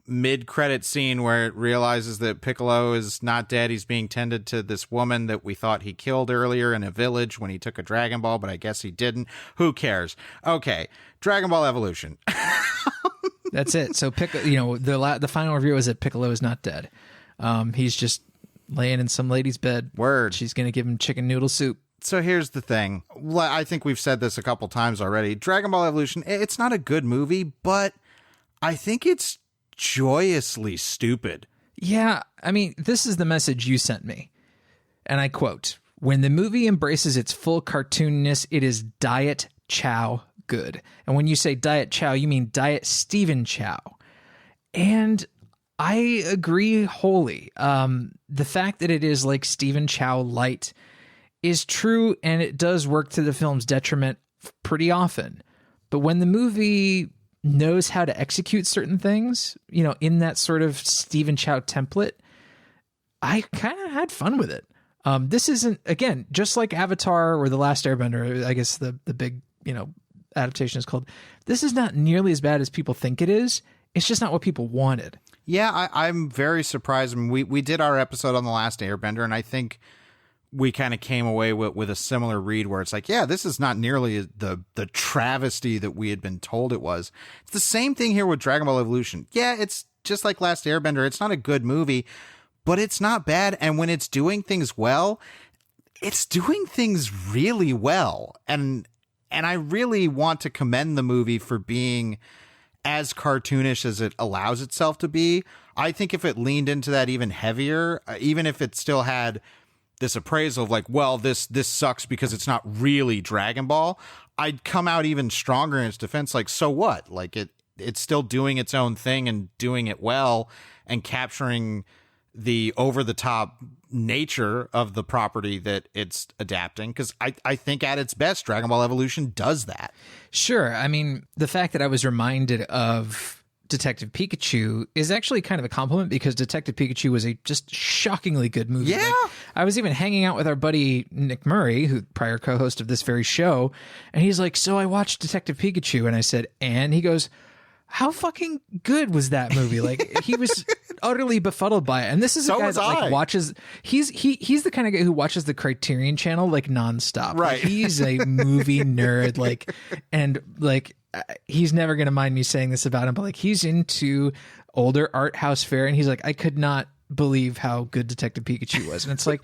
mid-credit scene where it realizes that Piccolo is not dead. He's being tended to this woman that we thought he killed earlier in a village when he took a Dragon Ball, but I guess he didn't. Who cares? Okay, Dragon Ball Evolution. That's it. So the final review is that Piccolo is not dead. He's just laying in some lady's bed. Word. She's going to give him chicken noodle soup. So here's the thing. I think we've said this a couple times already. Dragon Ball Evolution, it's not a good movie, but I think it's joyously stupid. Yeah, I mean, this is the message you sent me. And I quote, "When the movie embraces its full cartoonness, it is Diet Chow good." And when you say Diet Chow, you mean Diet Stephen Chow. And I agree wholly. The fact that it is like Stephen Chow light is true, and it does work to the film's detriment pretty often. But when the movie knows how to execute certain things, you know, in that sort of Stephen Chow template, I kind of had fun with it. This isn't, again, just like Avatar or The Last Airbender, I guess the big, you know, adaptation is called. This is not nearly as bad as people think it is. It's just not what people wanted. Yeah, I'm very surprised. I mean, we did our episode on The Last Airbender, and I think we kind of came away with a similar read where it's like, yeah, this is not nearly the travesty that we had been told it was. It's the same thing here with Dragon Ball Evolution. Yeah, it's just like Last Airbender. It's not a good movie, but it's not bad. And when it's doing things well, it's doing things really well. And I really want to commend the movie for being as cartoonish as it allows itself to be. I think if it leaned into that even heavier, even if it still had this appraisal of like, well, this sucks because it's not really Dragon Ball, I'd come out even stronger in its defense. Like, so what? Like it's still doing its own thing and doing it well and capturing the over the top nature of the property that it's adapting. Because I think at its best, Dragon Ball Evolution does that. Sure. I mean, the fact that I was reminded of Detective Pikachu is actually kind of a compliment, because Detective Pikachu was a just shockingly good movie. Yeah. Like, I was even hanging out with our buddy Nick Murray, who prior co-host of this very show, and he's like, "So I watched Detective Pikachu," and I said, "And?" He goes, "How fucking good was that movie?" Like, he was utterly befuddled by it. And this is a guy that like watches. He's the kind of guy who watches the Criterion Channel like nonstop. Right. Like, he's a movie nerd. Like, and like he's never gonna mind me saying this about him, but like he's into older art house fare, and he's like, I could not believe how good Detective Pikachu was. And it's like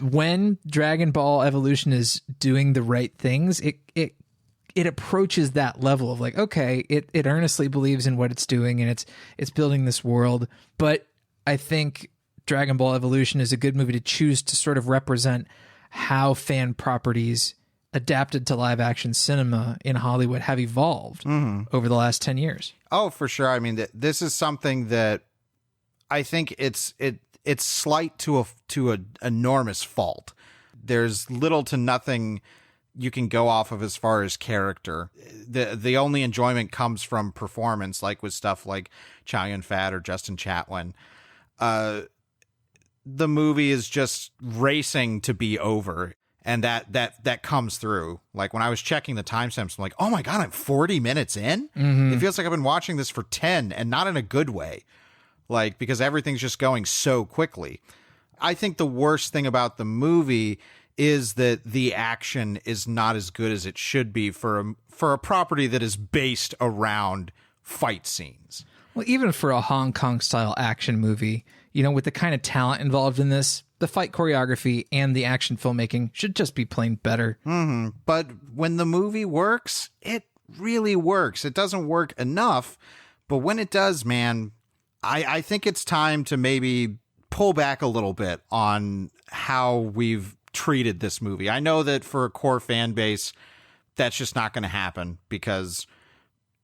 when Dragon Ball Evolution is doing the right things, it approaches that level of like, okay, it earnestly believes in what it's doing, and it's building this world. But I think Dragon Ball Evolution is a good movie to choose to sort of represent how fan properties adapted to live action cinema in Hollywood have evolved over the last 10 years. Oh, for sure. I mean, this is something that I think it's slight to an enormous fault. There's little to nothing you can go off of as far as character. The only enjoyment comes from performance, like with stuff like Chow Yun-fat or Justin Chatwin. The movie is just racing to be over, and that comes through. Like when I was checking the timestamps, I'm like, oh my God, I'm 40 minutes in? It feels like I've been watching this for 10, and not in a good way. Like, because everything's just going so quickly. I think the worst thing about the movie is that the action is not as good as it should be for a property that is based around fight scenes. Well, even for a Hong Kong style action movie, you know, with the kind of talent involved in this, the fight choreography and the action filmmaking should just be plain better. But when the movie works, it really works. It doesn't work enough, but when it does, man, I think it's time to maybe pull back a little bit on how we've treated this movie. I know that for a core fan base, that's just not going to happen, because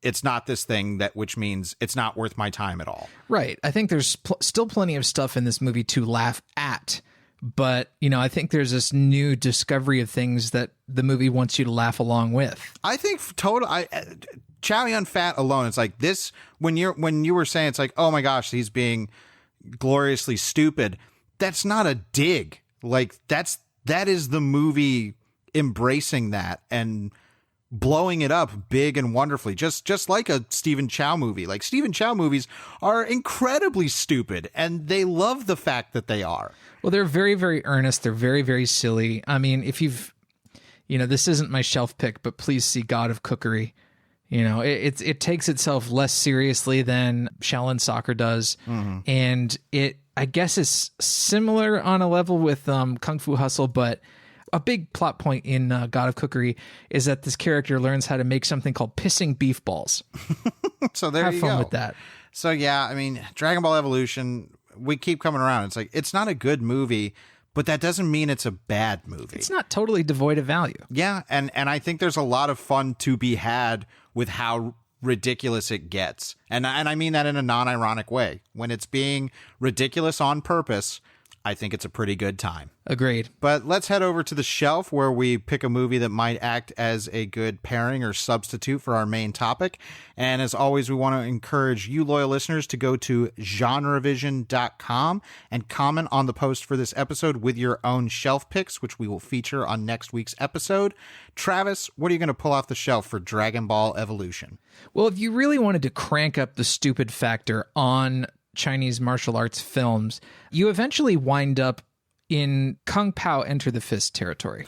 it's not this thing which means it's not worth my time at all. Right. I think there's still plenty of stuff in this movie to laugh at, but you know, I think there's this new discovery of things that the movie wants you to laugh along with. I think Chow Yun-fat alone, it's like this, when you were saying it's like, oh my gosh, he's being gloriously stupid. That's not a dig. Like that is the movie embracing that and blowing it up big and wonderfully, just like a Stephen Chow movie. Like, Stephen Chow movies are incredibly stupid, and they love the fact that they are. Well, they're very, very earnest. They're very, very silly. I mean, if you've, you know, this isn't my shelf pick, but please see God of Cookery. You know, it takes itself less seriously than Shaolin Soccer does, and it, I guess, is similar on a level with Kung Fu Hustle, but a big plot point in God of Cookery is that this character learns how to make something called pissing beef balls. So there Have you fun go. with that. So yeah, I mean, Dragon Ball Evolution, we keep coming around. It's like, it's not a good movie, but that doesn't mean it's a bad movie. It's not totally devoid of value. Yeah, and I think there's a lot of fun to be had with how ridiculous it gets. And I mean that in a non-ironic way. When it's being ridiculous on purpose, I think it's a pretty good time. Agreed. But let's head over to the shelf where we pick a movie that might act as a good pairing or substitute for our main topic. And as always, we want to encourage you loyal listeners to go to genrevision.com and comment on the post for this episode with your own shelf picks, which we will feature on next week's episode. Travis, what are you going to pull off the shelf for Dragon Ball Evolution? Well, if you really wanted to crank up the stupid factor on Chinese martial arts films, you eventually wind up in Kung Pao Enter the Fist territory.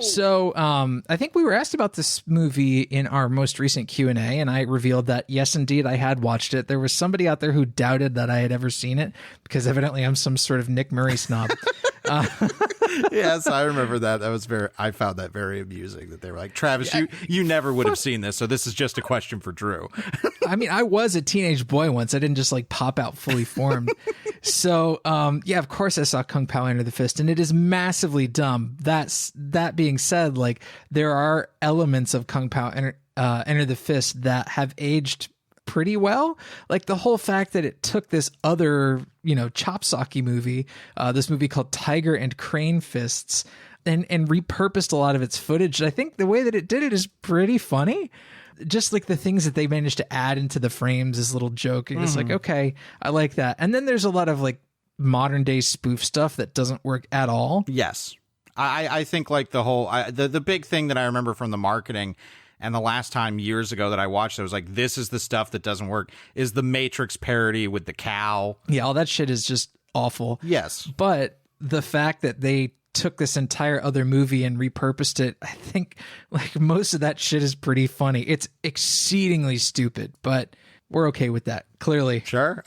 So I think we were asked about this movie in our most recent Q&A, and I revealed that, yes, indeed, I had watched it. There was somebody out there who doubted that I had ever seen it, because evidently I'm some sort of Nick Murray snob. Yes, I remember that. I found that very amusing that they were like, Travis, you never would have seen this, so this is just a question for Drew. I mean, I was a teenage boy once. I didn't just like pop out fully formed. So, yeah, of course I saw Kung Pao Enter the Fist, and it is massively dumb. That being said, like, there are elements of Kung Pao Enter the Fist that have aged pretty well. Like the whole fact that it took this other, chopsocky movie, this movie called Tiger and Crane Fists, and repurposed a lot of its footage. I think the way that it did it is pretty funny. Just like the things that they managed to add into the frames, this little joke. It's like, okay, I like that. And then there's a lot of like modern day spoof stuff that doesn't work at all. Yes. I think like the big thing that I remember from the marketing, and the last time years ago that I watched it, was like, this is the stuff that doesn't work, is the Matrix parody with the cow. Yeah, all that shit is just awful. Yes. But the fact that they took this entire other movie and repurposed it, I think like most of that shit is pretty funny. It's exceedingly stupid, but we're okay with that, clearly. Sure.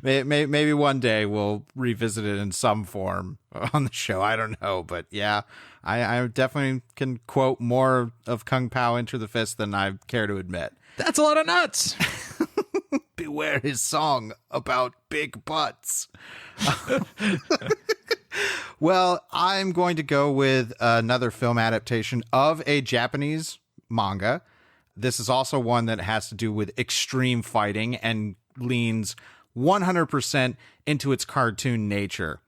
Maybe one day we'll revisit it in some form on the show. I don't know. But yeah, I definitely can quote more of Kung Pao Enter the Fist than I care to admit. That's a lot of nuts. Beware his song about big butts. Well, I'm going to go with another film adaptation of a Japanese manga. This is also one that has to do with extreme fighting and leans 100% into its cartoon nature.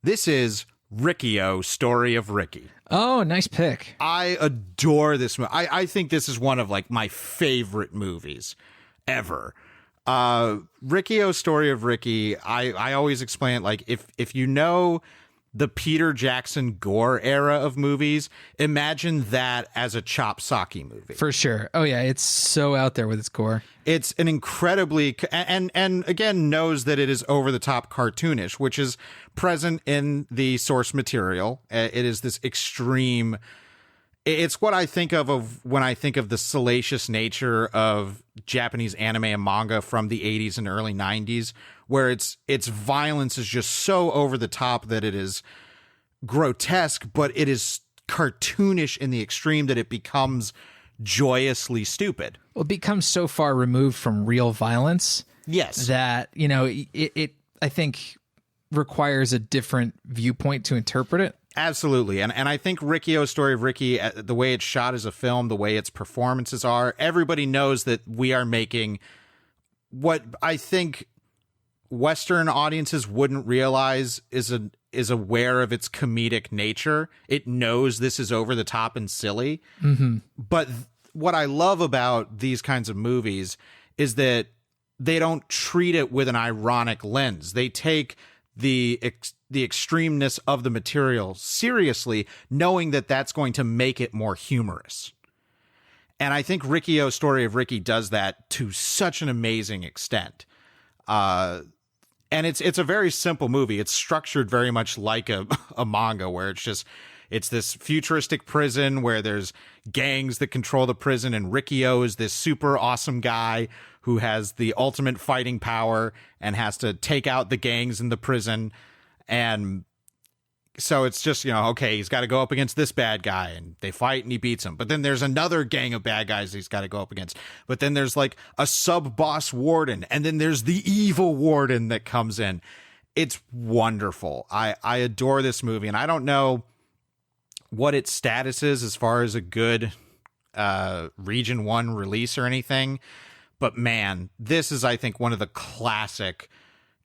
This is Riki-Oh, Story of Ricky. Oh, nice pick. I adore this movie. I think this is one of like my favorite movies ever. Riki-Oh, Story of Ricky, I always explain it like, if you know the Peter Jackson Gore era of movies, imagine that as a chopsocky movie. For sure. Oh yeah, it's so out there with its gore. It's an incredibly, and again knows that it is over the top cartoonish, which is present in the source material. It is this extreme. It's what I think of when I think of the salacious nature of Japanese anime and manga from the 80s and early 90s, where its violence is just so over the top that it is grotesque, but it is cartoonish in the extreme that it becomes joyously stupid. Well, it becomes so far removed from real violence. Yes. That, it I think requires a different viewpoint to interpret it. Absolutely. And I think Riki-Oh, Story of Ricky, the way it's shot as a film, the way its performances are, everybody knows that we are making what I think Western audiences wouldn't realize is aware of its comedic nature. It knows this is over the top and silly. Mm-hmm. But what I love about these kinds of movies is that they don't treat it with an ironic lens. They take the extremeness of the material seriously, knowing that that's going to make it more humorous. And I think Riki-Oh, Story of Ricky does that to such an amazing extent. And it's a very simple movie. It's structured very much like a manga, where it's this futuristic prison where there's gangs that control the prison, and Riki-Oh is this super awesome guy who has the ultimate fighting power and has to take out the gangs in the prison. And So it's just, okay, he's got to go up against this bad guy, and they fight and he beats him. But then there's another gang of bad guys he's got to go up against. But then there's like a sub-boss warden, and then there's the evil warden that comes in. It's wonderful. I adore this movie, and I don't know what its status is as far as a good Region 1 release or anything. But man, this is, I think, one of the classic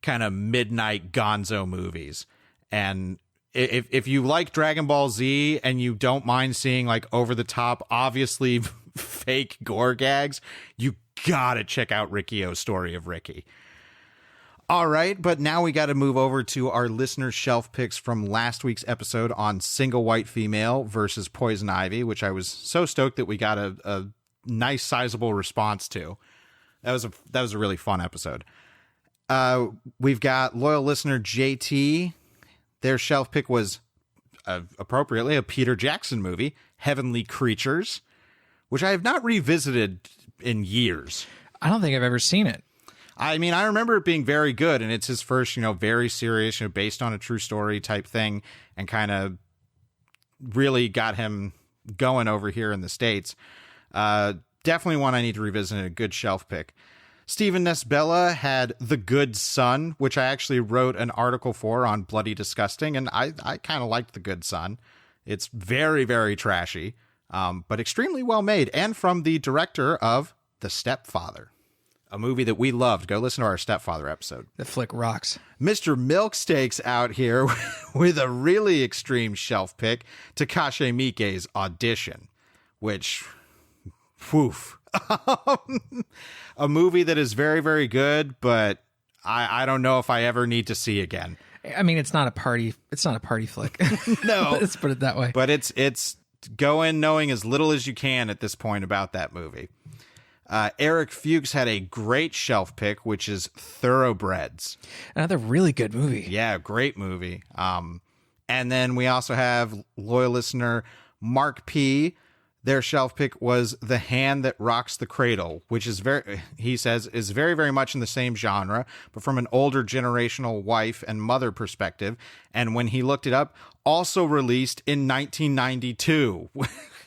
kind of midnight gonzo movies. And if you like Dragon Ball Z and you don't mind seeing like over the top, obviously fake gore gags, you gotta check out Ricchio's Story of Ricky. All right, but now we got to move over to our listener shelf picks from last week's episode on Single White Female versus Poison Ivy, which I was so stoked that we got a nice sizable response to. That was a really fun episode. We've got loyal listener JT. Their shelf pick was, appropriately, a Peter Jackson movie, Heavenly Creatures, which I have not revisited in years. I don't think I've ever seen it. I mean, I remember it being very good, and it's his first, very serious, based on a true story type thing, and kind of really got him going over here in the States. Definitely one I need to revisit, a good shelf pick. Stephen Nesbella had The Good Son, which I actually wrote an article for on Bloody Disgusting, and I kind of liked The Good Son. It's very, very trashy, but extremely well made, and from the director of The Stepfather, a movie that we loved. Go listen to our Stepfather episode. The flick rocks. Mr. Milksteaks out here with a really extreme shelf pick, Takashi Miike's Audition, which, woof. A movie that is very, very good, but I don't know if I ever need to see again. I mean, it's not a party flick. No. Let's put it that way. But it's go in knowing as little as you can at this point about that movie. Eric Fuchs had a great shelf pick, which is Thoroughbreds. Another really good movie. Yeah, great movie. And then we also have loyal listener Mark P. Their shelf pick was The Hand That Rocks the Cradle, which is he says, is very, very much in the same genre, but from an older generational wife and mother perspective. And when he looked it up, also released in 1992,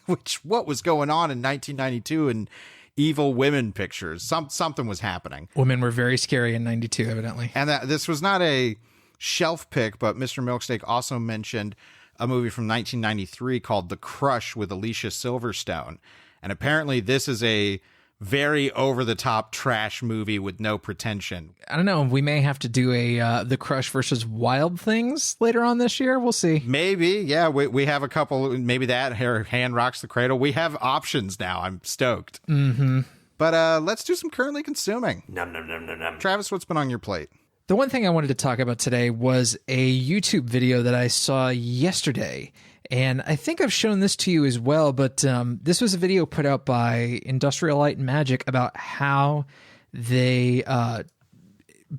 which what was going on in 1992 in evil women pictures? Something was happening. Women were very scary in 92, evidently. And this was not a shelf pick, but Mr. Milksteak also mentioned a movie from 1993 called The Crush with Alicia Silverstone. And apparently this is a very over-the-top trash movie with no pretension. I don't know. We may have to do a The Crush versus Wild Things later on this year. We'll see. Maybe. Yeah, we have a couple. Maybe that, Her Hand Rocks the Cradle. We have options now. I'm stoked. Mm-hmm. But let's do some currently consuming. Nom, nom, nom, nom, nom. Travis, what's been on your plate? The one thing I wanted to talk about today was a YouTube video that I saw yesterday. And I think I've shown this to you as well, but this was a video put out by Industrial Light and Magic about how they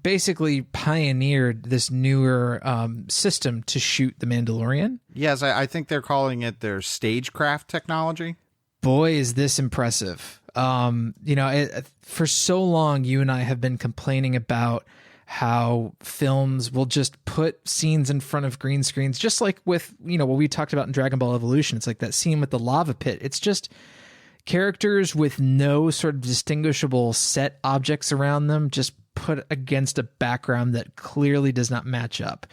basically pioneered this newer system to shoot The Mandalorian. Yes, I think they're calling it their stagecraft technology. Boy, is this impressive. For so long, you and I have been complaining about how films will just put scenes in front of green screens, just like with, what we talked about in Dragon Ball Evolution. It's like that scene with the lava pit. It's just characters with no sort of distinguishable set objects around them, just put against a background that clearly does not match up.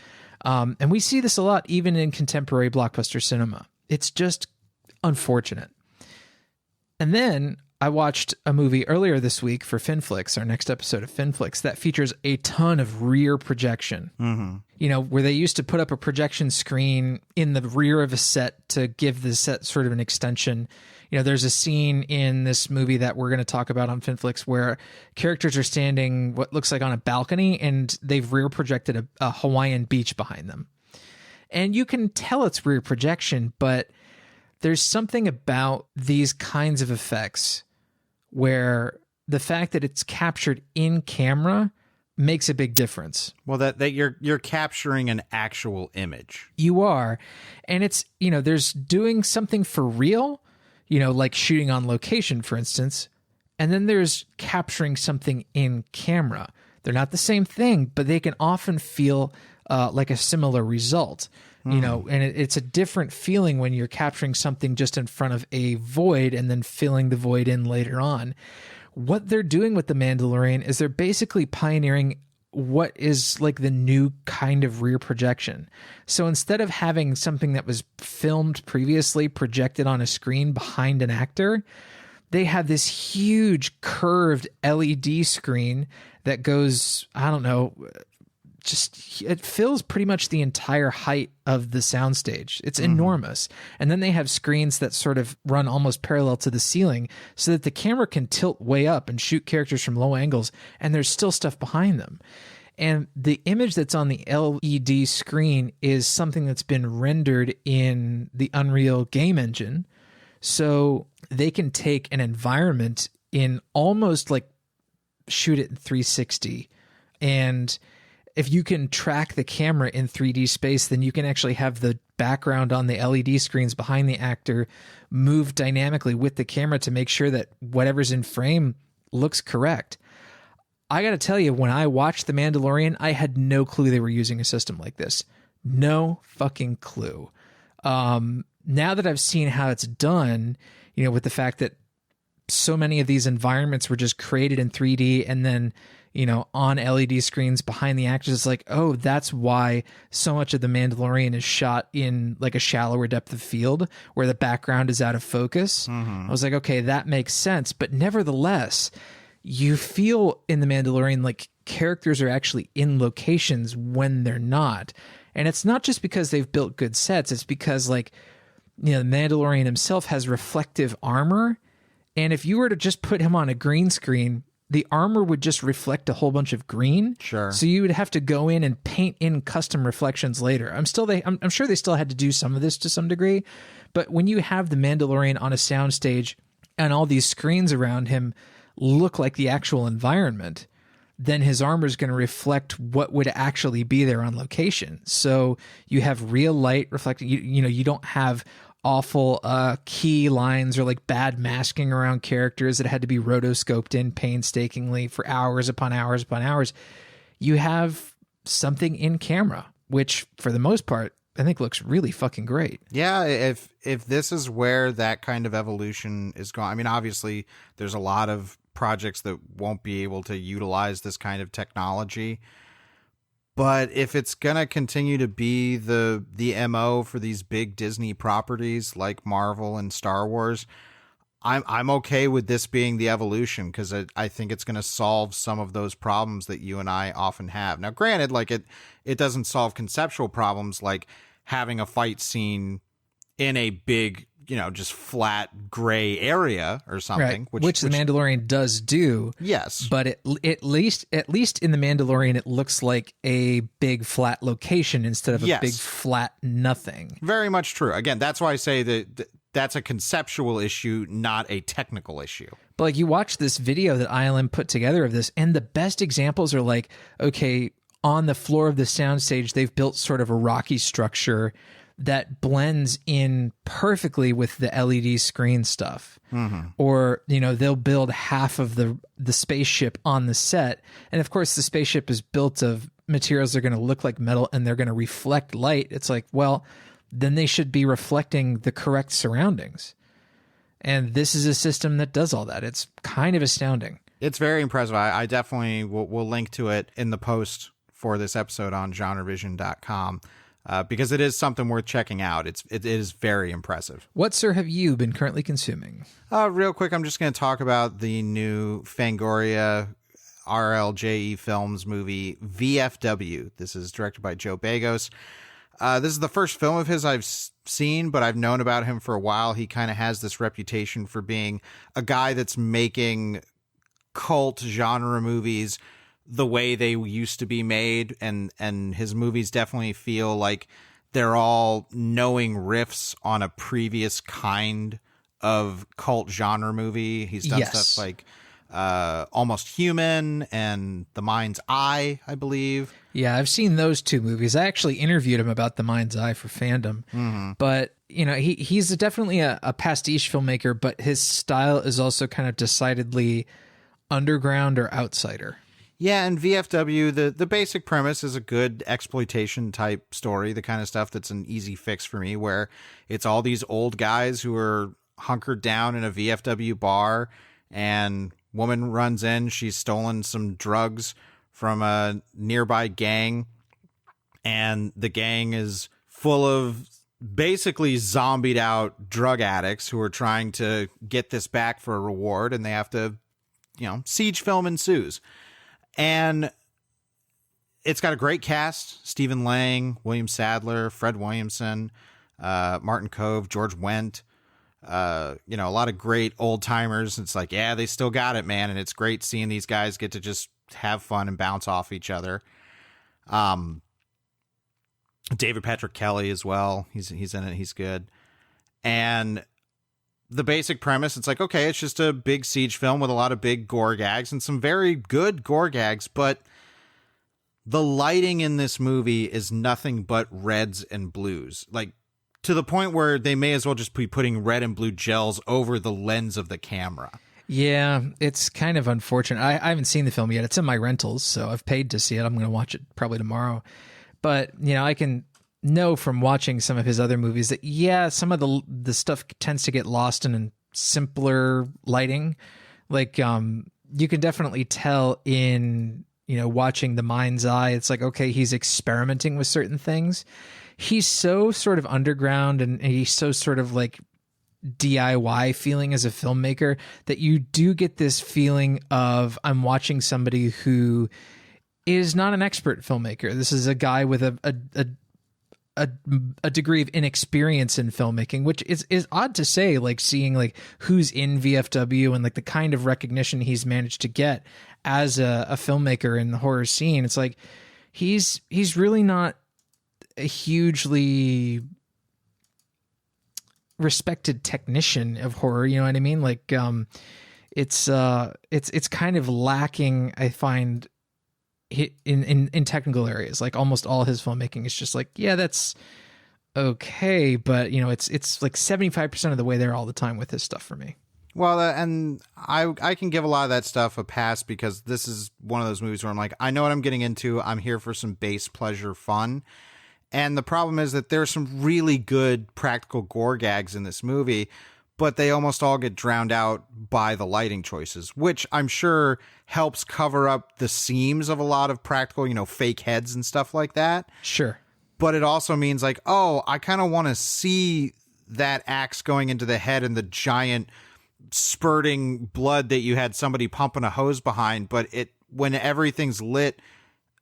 And we see this a lot, even in contemporary blockbuster cinema. It's just unfortunate. And then I watched a movie earlier this week for FinFlix, our next episode of FinFlix, that features a ton of rear projection. Mm-hmm. Where they used to put up a projection screen in the rear of a set to give the set sort of an extension. There's a scene in this movie that we're going to talk about on FinFlix where characters are standing what looks like on a balcony, and they've rear projected a Hawaiian beach behind them. And you can tell it's rear projection, but there's something about these kinds of effects where the fact that it's captured in camera makes a big difference. Well, that you're capturing an actual image. You are. And it's, there's doing something for real, like shooting on location, for instance. And then there's capturing something in camera. They're not the same thing, but they can often feel like a similar result. You know, and it's a different feeling when you're capturing something just in front of a void and then filling the void in later on. What they're doing with The Mandalorian is they're basically pioneering what is like the new kind of rear projection. So instead of having something that was filmed previously projected on a screen behind an actor, they have this huge curved LED screen that goes, I don't know, just it fills pretty much the entire height of the soundstage. It's enormous. And then they have screens that sort of run almost parallel to the ceiling so that the camera can tilt way up and shoot characters from low angles, and there's still stuff behind them. And the image that's on the LED screen is something that's been rendered in the Unreal game engine. So they can take an environment in almost like shoot it in 360, and if you can track the camera in 3D space, then you can actually have the background on the LED screens behind the actor move dynamically with the camera to make sure that whatever's in frame looks correct. I got to tell you, when I watched The Mandalorian, I had no clue they were using a system like this. No fucking clue. Now that I've seen how it's done, you know, with the fact that so many of these environments were just created in 3D and then, you know, on LED screens behind the actors, it's like, oh, that's why so much of The Mandalorian is shot in like a shallower depth of field where the background is out of focus. I was like, okay, that makes sense. But nevertheless, you feel in The Mandalorian like characters are actually in locations when they're not. And it's not just because they've built good sets. It's because, like, you know, the Mandalorian himself has reflective armor. And if you were to just put him on a green screen, the armor would just reflect a whole bunch of green. Sure. So you would have to go in and paint in custom reflections later. I'm sure they still had to do some of this to some degree, but when you have the Mandalorian on a soundstage and all these screens around him look like the actual environment, then his armor is going to reflect what would actually be there on location. So you have real light reflecting. You know, you don't have awful key lines or like bad masking around characters that had to be rotoscoped in painstakingly for hours upon hours upon hours. You have something in camera, which for the most part, I think looks really fucking great. Yeah, if this is where that kind of evolution is going, I mean, obviously there's a lot of projects that won't be able to utilize this kind of technology. But if it's going to continue to be the MO for these big Disney properties like Marvel and Star Wars, I'm okay with this being the evolution, because I think it's going to solve some of those problems that you and I often have. Now, granted, like it doesn't solve conceptual problems like having a fight scene in a big, you know, just flat gray area or something, right. which the Mandalorian does do. Yes, but at least in the Mandalorian, it looks like a big flat location instead of a big flat nothing. Very much true. Again, that's why I say that that's a conceptual issue, not a technical issue. But like, you watch this video that ILM put together of this, and the best examples are like, okay, on the floor of the soundstage, they've built sort of a rocky structure that blends in perfectly with the LED screen stuff. Or, you know, they'll build half of the spaceship on the set. And of course, the spaceship is built of materials that are going to look like metal and they're going to reflect light. It's like, well, then they should be reflecting the correct surroundings. And this is a system that does all that. It's kind of astounding. It's very impressive. I definitely will link to it in the post for this episode on genrevision.com. Because it is something worth checking out. It is very impressive. What, sir, have you been currently consuming? Real quick, I'm just going to talk about the new Fangoria RLJE Films movie, VFW. This is directed by Joe Bagos. This is the first film of his I've seen, but I've known about him for a while. He kind of has this reputation for being a guy that's making cult genre movies the way they used to be made, and his movies definitely feel like they're all knowing riffs on a previous kind of cult genre movie. He's done stuff like Almost Human and The Mind's Eye, I believe. Yeah, I've seen those two movies. I actually interviewed him about The Mind's Eye for Fandom. But, you know, he's definitely a pastiche filmmaker, but his style is also kind of decidedly underground or outsider. Yeah, and VFW, the basic premise is a good exploitation type story, the kind of stuff that's an easy fix for me, where it's all these old guys who are hunkered down in a VFW bar, and woman runs in, she's stolen some drugs from a nearby gang, and the gang is full of basically zombied out drug addicts who are trying to get this back for a reward, and they have to, siege film ensues. And it's got a great cast: Stephen Lang, William Sadler, Fred Williamson, Martin Kove, George Wendt, a lot of great old timers. It's like, yeah, they still got it, man. And it's great seeing these guys get to just have fun and bounce off each other. David Patrick Kelly as well. He's in it. He's good. And the basic premise, it's like, okay, it's just a big siege film with a lot of big gore gags and some very good gore gags, but the lighting in this movie is nothing but reds and blues, like to the point where they may as well just be putting red and blue gels over the lens of the camera. Yeah, it's kind of unfortunate. I haven't seen the film yet. It's in my rentals, so I've paid to see it. I'm going to watch it probably tomorrow. But, I can know from watching some of his other movies that, yeah, some of the stuff tends to get lost in simpler lighting. Like, you can definitely tell in, watching The Mind's Eye, it's like, okay, he's experimenting with certain things. He's so sort of underground and he's so sort of like DIY feeling as a filmmaker that you do get this feeling of, I'm watching somebody who is not an expert filmmaker. This is a guy with a degree of inexperience in filmmaking, which is odd to say, like seeing like who's in VFW and like the kind of recognition he's managed to get as a filmmaker in the horror scene. It's like he's really not a hugely respected technician of horror, you know what I mean? Like it's kind of lacking, I find, in technical areas. Like almost all his filmmaking is just like, yeah, that's okay, but it's like 75% of the way there all the time with his stuff for me. Well, and I can give a lot of that stuff a pass because this is one of those movies where I'm like, I know what I'm getting into. I'm here for some base pleasure fun. And the problem is that there's some really good practical gore gags in this movie, but they almost all get drowned out by the lighting choices, which I'm sure helps cover up the seams of a lot of practical, fake heads and stuff like that. Sure. But it also means like, oh, I kind of want to see that axe going into the head and the giant spurting blood that you had somebody pumping a hose behind. But when everything's lit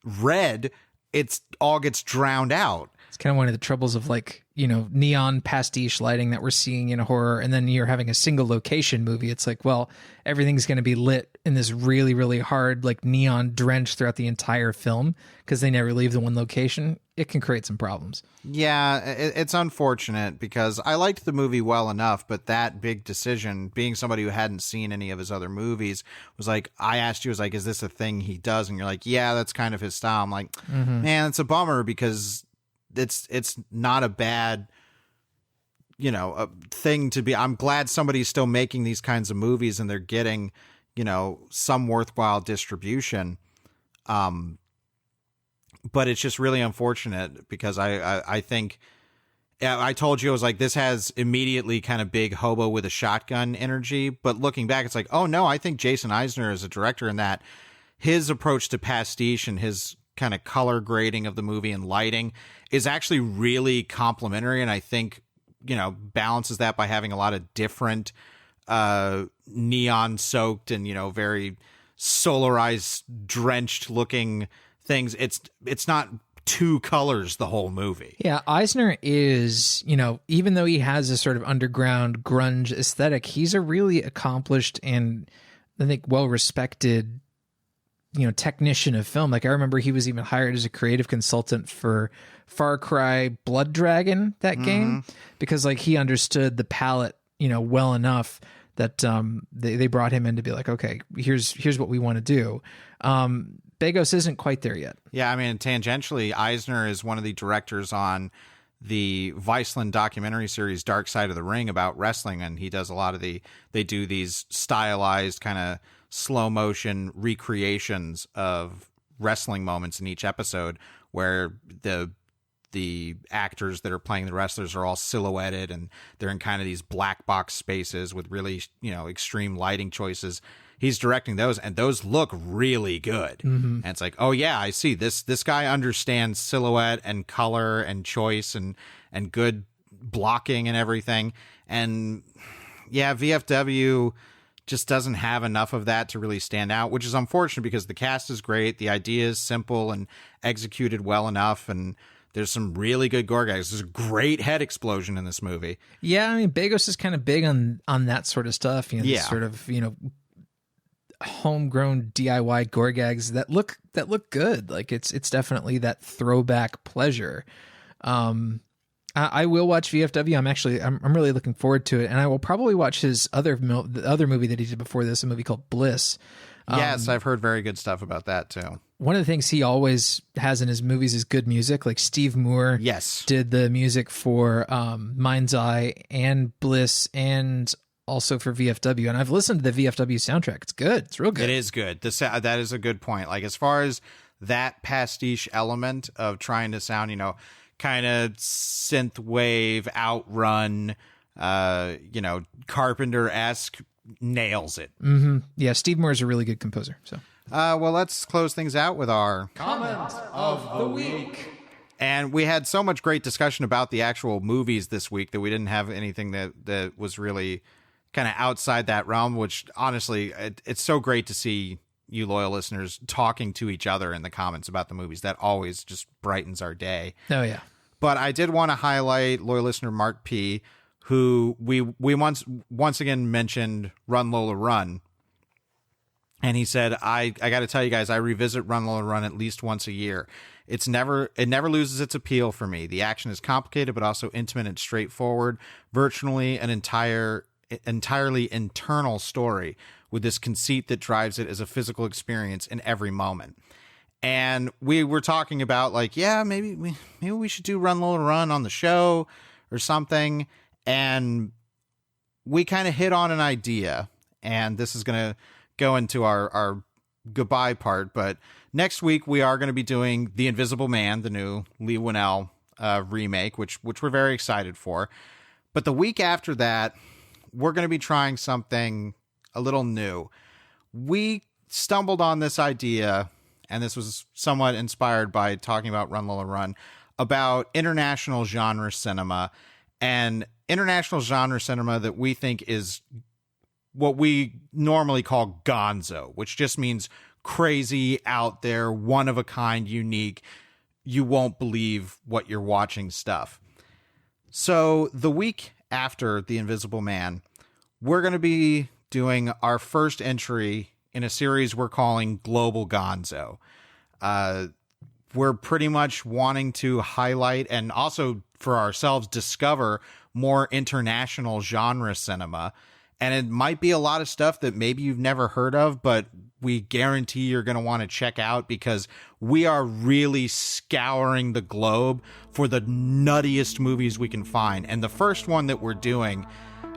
red, it's all gets drowned out. It's kind of one of the troubles of like, neon pastiche lighting that we're seeing in a horror. And then you're having a single location movie. It's like, well, everything's going to be lit in this really, really hard, like neon drenched throughout the entire film because they never leave the one location. It can create some problems. Yeah, it's unfortunate because I liked the movie well enough, but that big decision, being somebody who hadn't seen any of his other movies, was like, I asked you, is this a thing he does? And you're like, yeah, that's kind of his style. I'm like, man, it's a bummer because it's not a bad, a thing to be. I'm glad somebody's still making these kinds of movies and they're getting, some worthwhile distribution. But it's just really unfortunate because I think, I told you, I was like, this has immediately kind of big hobo with a shotgun energy. But looking back, it's like, oh no, I think Jason Eisner is a director in that his approach to pastiche and his kind of color grading of the movie and lighting is actually really complimentary. And I think, balances that by having a lot of different neon soaked and, very solarized, drenched looking things. It's not two colors the whole movie. Yeah, Eisner is, even though he has a sort of underground grunge aesthetic, he's a really accomplished and I think well-respected, technician of film. Like I remember he was even hired as a creative consultant for Far Cry Blood Dragon, that game, because like he understood the palette, well enough that they brought him in to be like, okay, here's what we want to do. Begos isn't quite there yet. Yeah, I mean, tangentially, Eisner is one of the directors on the Viceland documentary series Dark Side of the Ring about wrestling, and he does a lot of they do these stylized kind of slow motion recreations of wrestling moments in each episode, where the actors that are playing the wrestlers are all silhouetted and they're in kind of these black box spaces with really, extreme lighting choices. He's directing those, and those look really good. And it's like, oh yeah, I see this guy understands silhouette and color and choice and good blocking and everything. And yeah, VFW just doesn't have enough of that to really stand out, which is unfortunate because the cast is great, the idea is simple and executed well enough, and there's some really good gore gags. There's a great head explosion in this movie. Yeah, I mean, Bagos is kind of big on that sort of stuff. This sort of homegrown DIY gore gags that look good. Like it's definitely that throwback pleasure. I will watch VFW. I'm really looking forward to it, and I will probably watch his the other movie that he did before this, a movie called Bliss. Yes, I've heard very good stuff about that too. One of the things he always has in his movies is good music. Like Steve Moore did the music for Mind's Eye and Bliss and also for VFW. And I've listened to the VFW soundtrack. It's good. It's real good. It is good. That is a good point. Like as far as that pastiche element of trying to sound, kind of synth wave, outrun, Carpenter-esque, nails it. Yeah, Steve Moore is a really good composer. So, well, let's close things out with our comment of the week. And we had so much great discussion about the actual movies this week that we didn't have anything that was really kind of outside that realm, which honestly, it's so great to see you loyal listeners talking to each other in the comments about the movies. That always just brightens our day. Oh, yeah. But I did want to highlight loyal listener Mark P., who we once again mentioned Run Lola Run. And he said, I got to tell you guys, I revisit Run Lola Run at least once a year. It never loses its appeal for me. The action is complicated, but also intimate and straightforward. Virtually an entirely internal story with this conceit that drives it as a physical experience in every moment. And we were talking about maybe we should do Run Lola Run on the show or something. And we kind of hit on an idea, and this is going to go into our goodbye part. But next week we are going to be doing The Invisible Man, the new Lee Winnell remake, which we're very excited for. But the week after that, we're going to be trying something a little new. We stumbled on this idea, and this was somewhat inspired by talking about Run Lola Run, about international genre cinema, and international genre cinema that we think is what we normally call gonzo, which just means crazy, out there, one of a kind, unique. You won't believe what you're watching stuff. So the week after The Invisible Man, we're going to be doing our first entry in a series we're calling Global Gonzo. We're pretty much wanting to highlight and also for ourselves discover more international genre cinema. And it might be a lot of stuff that maybe you've never heard of, but we guarantee you're going to want to check out because we are really scouring the globe for the nuttiest movies we can find. And the first one that we're doing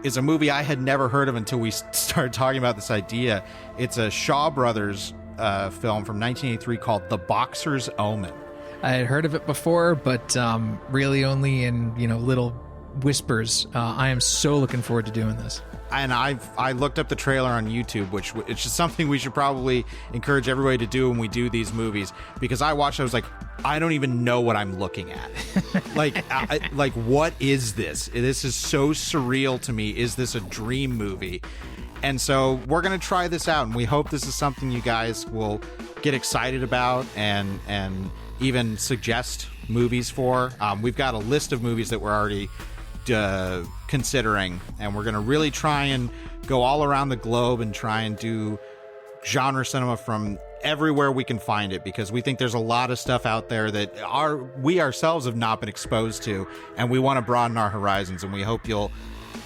is a movie I had never heard of until we started talking about this idea. It's a Shaw Brothers film from 1983 called The Boxer's Omen. I had heard of it before, but really only in little whispers. I am so looking forward to doing this. And I looked up the trailer on YouTube, which it's just something we should probably encourage everybody to do when we do these movies. Because I watched it, I was like, I don't even know what I'm looking at. like, what is this? This is so surreal to me. Is this a dream movie? And so we're going to try this out, and we hope this is something you guys will get excited about and even suggest movies for. We've got a list of movies that we're already considering, and we're going to really try and go all around the globe and try and do genre cinema from everywhere we can find it, because we think there's a lot of stuff out there that we ourselves have not been exposed to, and we want to broaden our horizons, and we hope you'll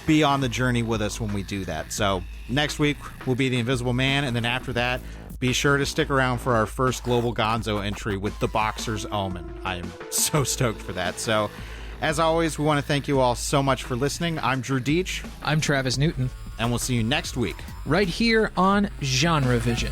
be on the journey with us when we do that. So next week will be The Invisible Man, and then after that, be sure to stick around for our first Global Gonzo entry with The Boxer's Omen. I am so stoked for that. So as always, we want to thank you all so much for listening. I'm Drew Deitch. I'm Travis Newton. and we'll see you next week. Right here on Genre Vision.